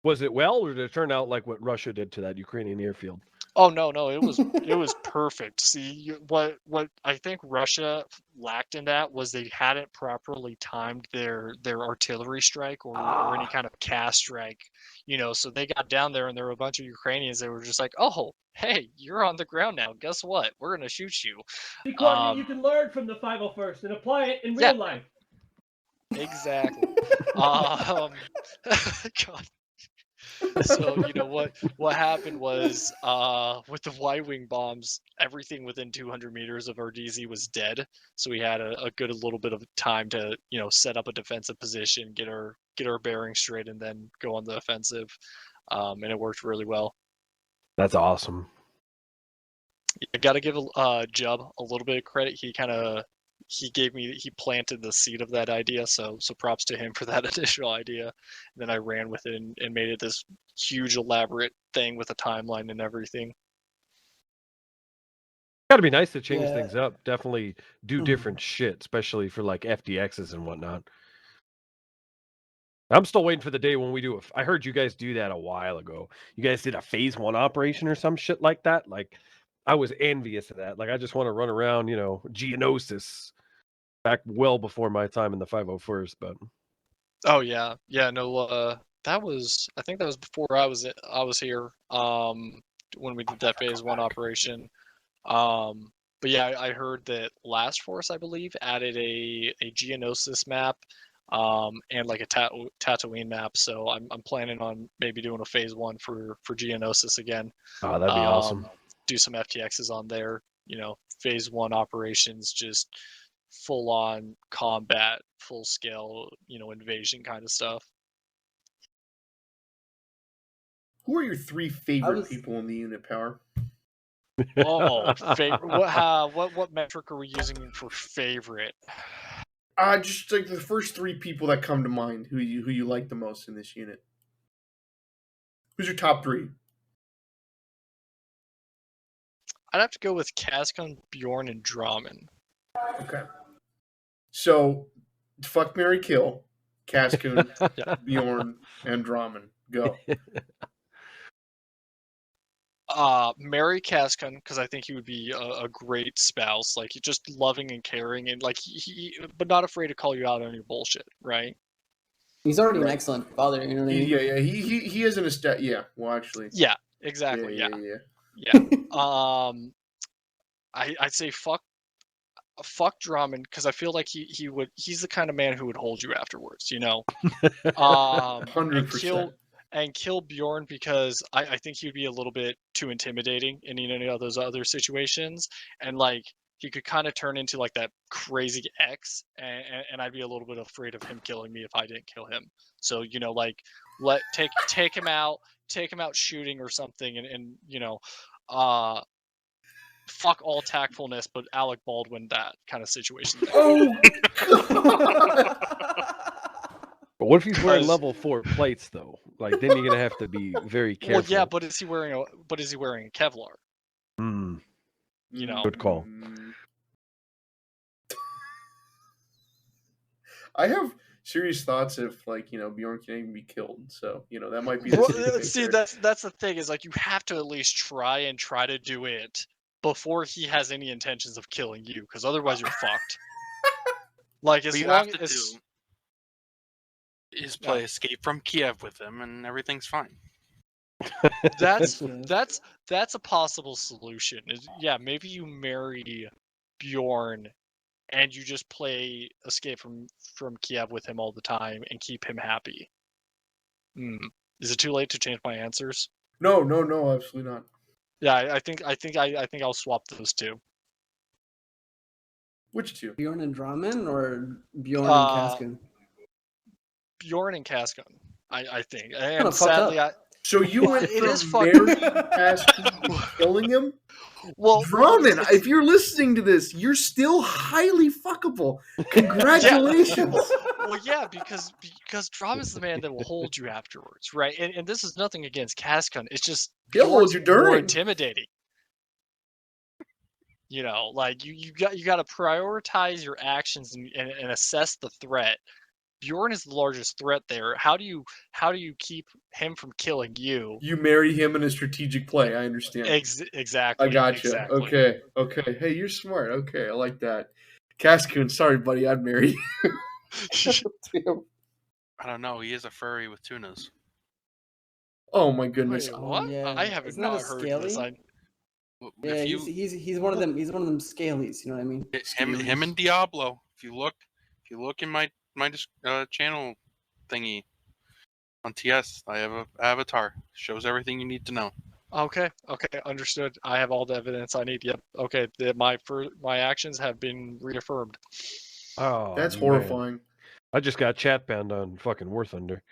was it well, or did it turn out like what Russia did to that Ukrainian airfield? Oh no, it was perfect. See, what I think Russia lacked in that was they hadn't properly timed their artillery strike or any kind of cast strike, so they got down there and there were a bunch of Ukrainians that were just like, oh, hey, you're on the ground now. Guess what? We're gonna shoot you. Because you can learn from the 501st and apply it in real life. Exactly. God. So what happened was with the Y-wing bombs, everything within 200 meters of our DZ was dead. So we had a good little bit of time to set up a defensive position, get our bearings straight, and then go on the offensive. And it worked really well. That's awesome. I gotta give Jub a little bit of credit. He planted the seed of that idea, so props to him for that initial idea. And then I ran with it and made it this huge elaborate thing with a timeline and everything. Gotta be nice to change things up. Definitely do different shit, especially for like FDXs and whatnot. I'm still waiting for the day when we do I heard you guys do that a while ago. You guys did a phase 1 operation or some shit like that. Like, I was envious of that. Like, I just want to run around, Geonosis back well before my time in the 501st, but oh yeah, no, I think that was before I was here when we did that phase 1 operation. But yeah, I heard that Last Force, I believe, added a Geonosis map and like a Tatooine map. So I'm planning on maybe doing a phase 1 for Geonosis again. Oh, that'd be awesome. Do some FTXs on there, phase 1 operations, just full on combat, full scale, invasion kind of stuff. Who are your 3 favorite people in the unit, Power? Oh, favorite. What metric are we using for favorite? Just like the first 3 people that come to mind who you like the most in this unit. Who's your top 3? I'd have to go with Kaskun, Bjorn, and Draman. Okay. So, fuck, marry, kill. Kaskun, Bjorn, and Draman. Go. Marry Kaskun, because I think he would be a great spouse. Like, just loving and caring, and like but not afraid to call you out on your bullshit, right? He's already an excellent father. You know what I mean? Yeah. He is an estate. Yeah. Well, actually. Yeah. Exactly. Yeah. I'd say fuck Drummond, because I feel like he's the kind of man who would hold you afterwards, 100%. And kill Bjorn, because I think he'd be a little bit too intimidating in any of those other situations, and like he could kind of turn into like that crazy X, and I'd be a little bit afraid of him killing me if I didn't kill him. So like take him out shooting or something, and fuck all tactfulness, but Alec Baldwin, that kind of situation. Oh God. But what if he's wearing level 4 plates though? Like, then you're gonna have to be very careful. Well, yeah, but is he wearing a Kevlar? Good call. I have serious thoughts if, like, Bjorn can even be killed. So, that might be. See, that's the thing, is like you have to at least try to do it before he has any intentions of killing you, because otherwise you're fucked. Like, as long as is play Escape from Kiev with him, and everything's fine. That's a possible solution. Maybe you marry Bjorn and you just play Escape from Kiev with him all the time and keep him happy. Is it too late to change my answers? No, absolutely not. Yeah, I think I'll swap those 2. Which 2? Bjorn and Draman, or Bjorn and Kaskun? Bjorn and Kaskun, I think. And sadly, So you went It from is fucking- marrying Caskin to killing him? Well, Drummond, it's- if you're listening to this, you're still highly fuckable. Congratulations. Well, yeah, because Drummond's the man that will hold you afterwards, right? And this is nothing against Cascun. It's just He'll hold Bjorn's you more during. intimidating. You know, like you got to prioritize your actions and assess the threat. Bjorn is the largest threat there. How do you keep him from killing you? You marry him in a strategic play. I understand. Exactly. I got you. Exactly. Okay. Hey, you're smart. Okay, I like that. Cascoon, sorry, buddy. I'd marry you. Damn. I don't know. He is a furry with tunas. Oh my goodness. Wait, Oh, what? yeah. I have Isn't that not a heard scaly? this. Yeah, If you, he's one of them. He's one of them scalies. You know what I mean? him and Diablo. If you look in my channel thingy on TS, I have a avatar. Shows everything you need to know. Okay, understood. I have all the evidence I need. Yep. Okay, my actions have been reaffirmed. Oh, That's man. horrifying. I just got chat banned on fucking War Thunder.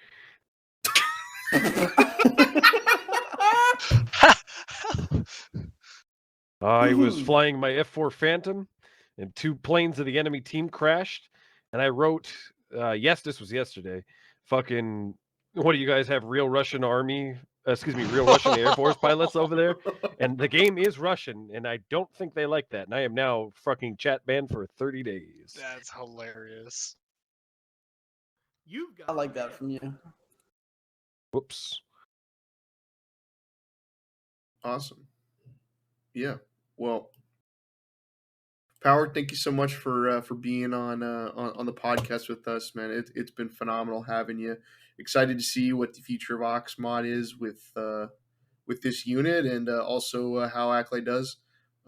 I was flying my F4 Phantom, and 2 planes of the enemy team crashed. And I wrote, this was yesterday. Fucking, what do you guys have? Real Russian Army? Real Russian Air Force pilots over there? And the game is Russian, and I don't think they like that. And I am now fucking chat banned for 30 days. That's hilarious. You've got I like that from you. Whoops. Awesome. Yeah. Well, Power, thank you so much for being on the podcast with us, man. It's been phenomenal having you. Excited to see what the future of Oxmod is with this unit, and also how Acolyte does.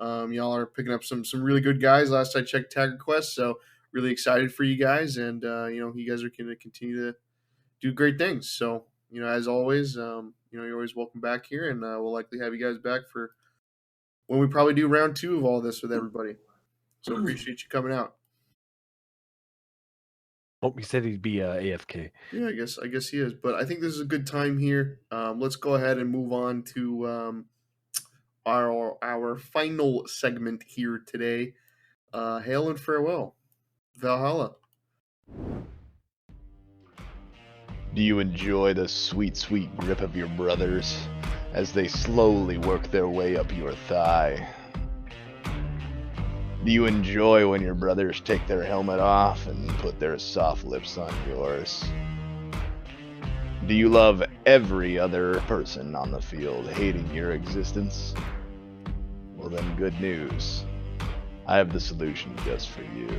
Y'all are picking up some really good guys. Last I checked Tag Request, so really excited for you guys, and you guys are going to continue to do great things. So as always, you're always welcome back here, and we'll likely have you guys back for when we probably do round 2 of all this with everybody. So appreciate you coming out. Oh, he said he'd be AFK. Yeah, I guess he is. But I think this is a good time here. Let's go ahead and move on to our final segment here today. Hail and farewell, Valhalla. Do you enjoy the sweet, sweet grip of your brothers as they slowly work their way up your thigh? Do you enjoy when your brothers take their helmet off and put their soft lips on yours? Do you love every other person on the field hating your existence? Well then, good news. I have the solution just for you.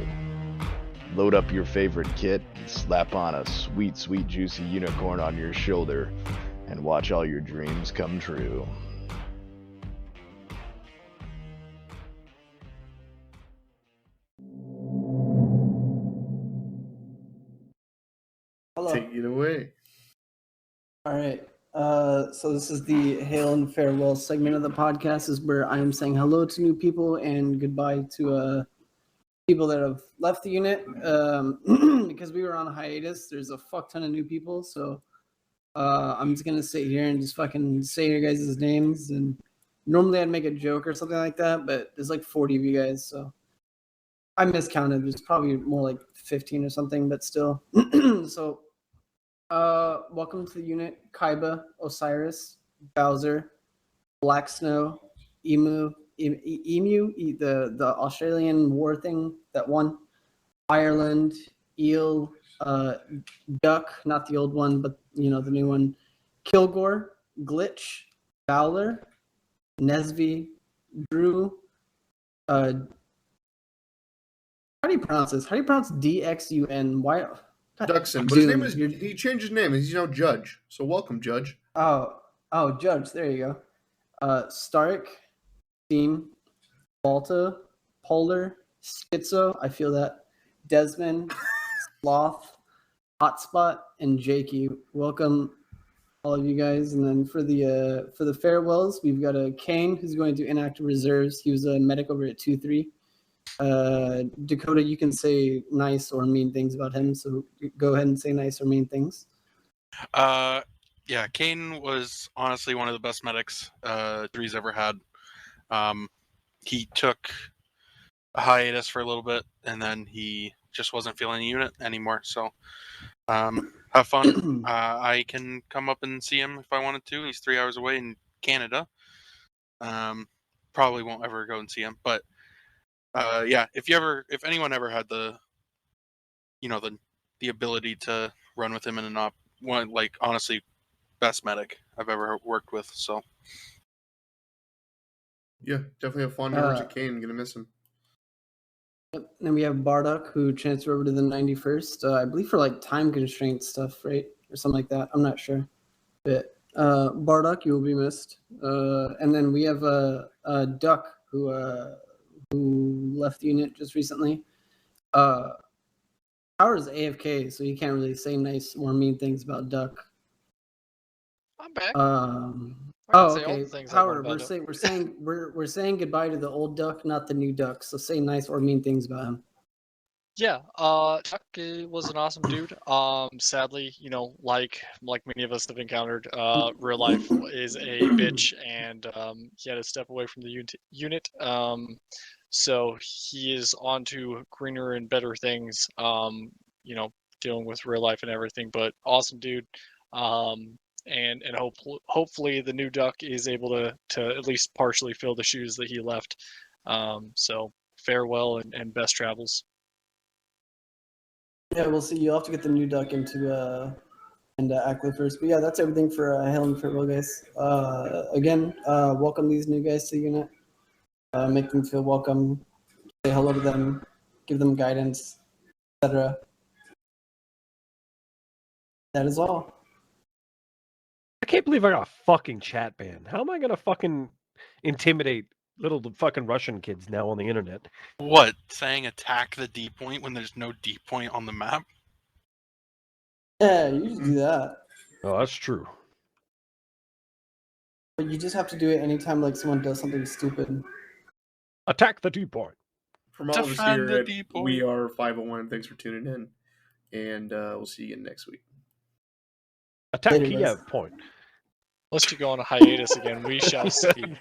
Load up your favorite kit and slap on a sweet, sweet, juicy unicorn on your shoulder and watch all your dreams come true. Hello. Take it away. All right. So this is the hail and farewell segment of the podcast, is where I am saying hello to new people and goodbye to people that have left the unit. Because we were on a hiatus, there's a fuck ton of new people. So I'm just gonna sit here and just fucking say your guys' names. And normally I'd make a joke or something like that, but there's like 40 of you guys, so I miscounted. There's probably more like 15 or something, but still. So. Welcome to the unit. Kaiba, Osiris, Bowser, Black Snow, Emu, the Australian war thing that won, Ireland, Eel, Duck, not the old one, but the new one, Kilgore, Glitch, Fowler, Nesby, Drew. How do you pronounce this? How do you pronounce DXUN? Why? Duxon, but his name is, he changed his name. He's now Judge. So welcome, Judge. Oh, Judge. There you go. Stark, Team, Balta, Polar, Schizo. I feel that. Desmond, Sloth, Hotspot, and Jakey. Welcome, all of you guys. And then for the farewells, we've got a Kane who's going to inactive reserves. He was a medic over at 2-3. Dakota, you can say nice or mean things about him, so go ahead and say nice or mean things. Yeah, Kane was honestly one of the best medics Three's ever had. He took a hiatus for a little bit, and then he just wasn't feeling the unit anymore. So, have fun. I can come up and see him if I wanted to. He's 3 hours away in Canada. Probably won't ever go and see him, but yeah, if anyone ever had the ability to run with him in an one, like, honestly, best medic I've ever worked with. So Yeah, definitely have fond memories of Kane. Gonna miss him. Yep. Then we have Bardock, who transferred over to the 91st, I believe for like time constraint stuff, right? Or something like that. I'm not sure. But Bardock, you will be missed. And then we have Duck, who left the unit just recently. Power's AFK, so you can't really say nice or mean things about Duck. I'm back. Oh, say all okay. the things I want Power, about we're saying goodbye to the old Duck, not the new Duck. So say nice or mean things about him. Yeah, Chuck was an awesome dude. Sadly, like many of us have encountered, real life is a bitch, and he had to step away from the unit. So he is on to greener and better things. Dealing with real life and everything. But awesome dude. And hopefully the new Duck is able to at least partially fill the shoes that he left. So farewell and best travels. Yeah, we'll see. You'll have to get the new Duck into Ackler first. But yeah, that's everything for Hail and Farewell, guys. Again, welcome these new guys to the unit. Make them feel welcome. Say hello to them. Give them guidance, etc. That is all. I can't believe I got a fucking chat ban. How am I gonna fucking intimidate little fucking Russian kids now on the internet? what, saying attack the D point when there's no D point on the map? Yeah, you just do that. Oh, that's true. But you just have to do it anytime like someone does something stupid. Attack the D point. From all of us Defend here the at D point. We Are 501, thanks for tuning in, and we'll see you again next week. Attack Later, Kiev guys. point. Unless you go on a hiatus again, we shall see.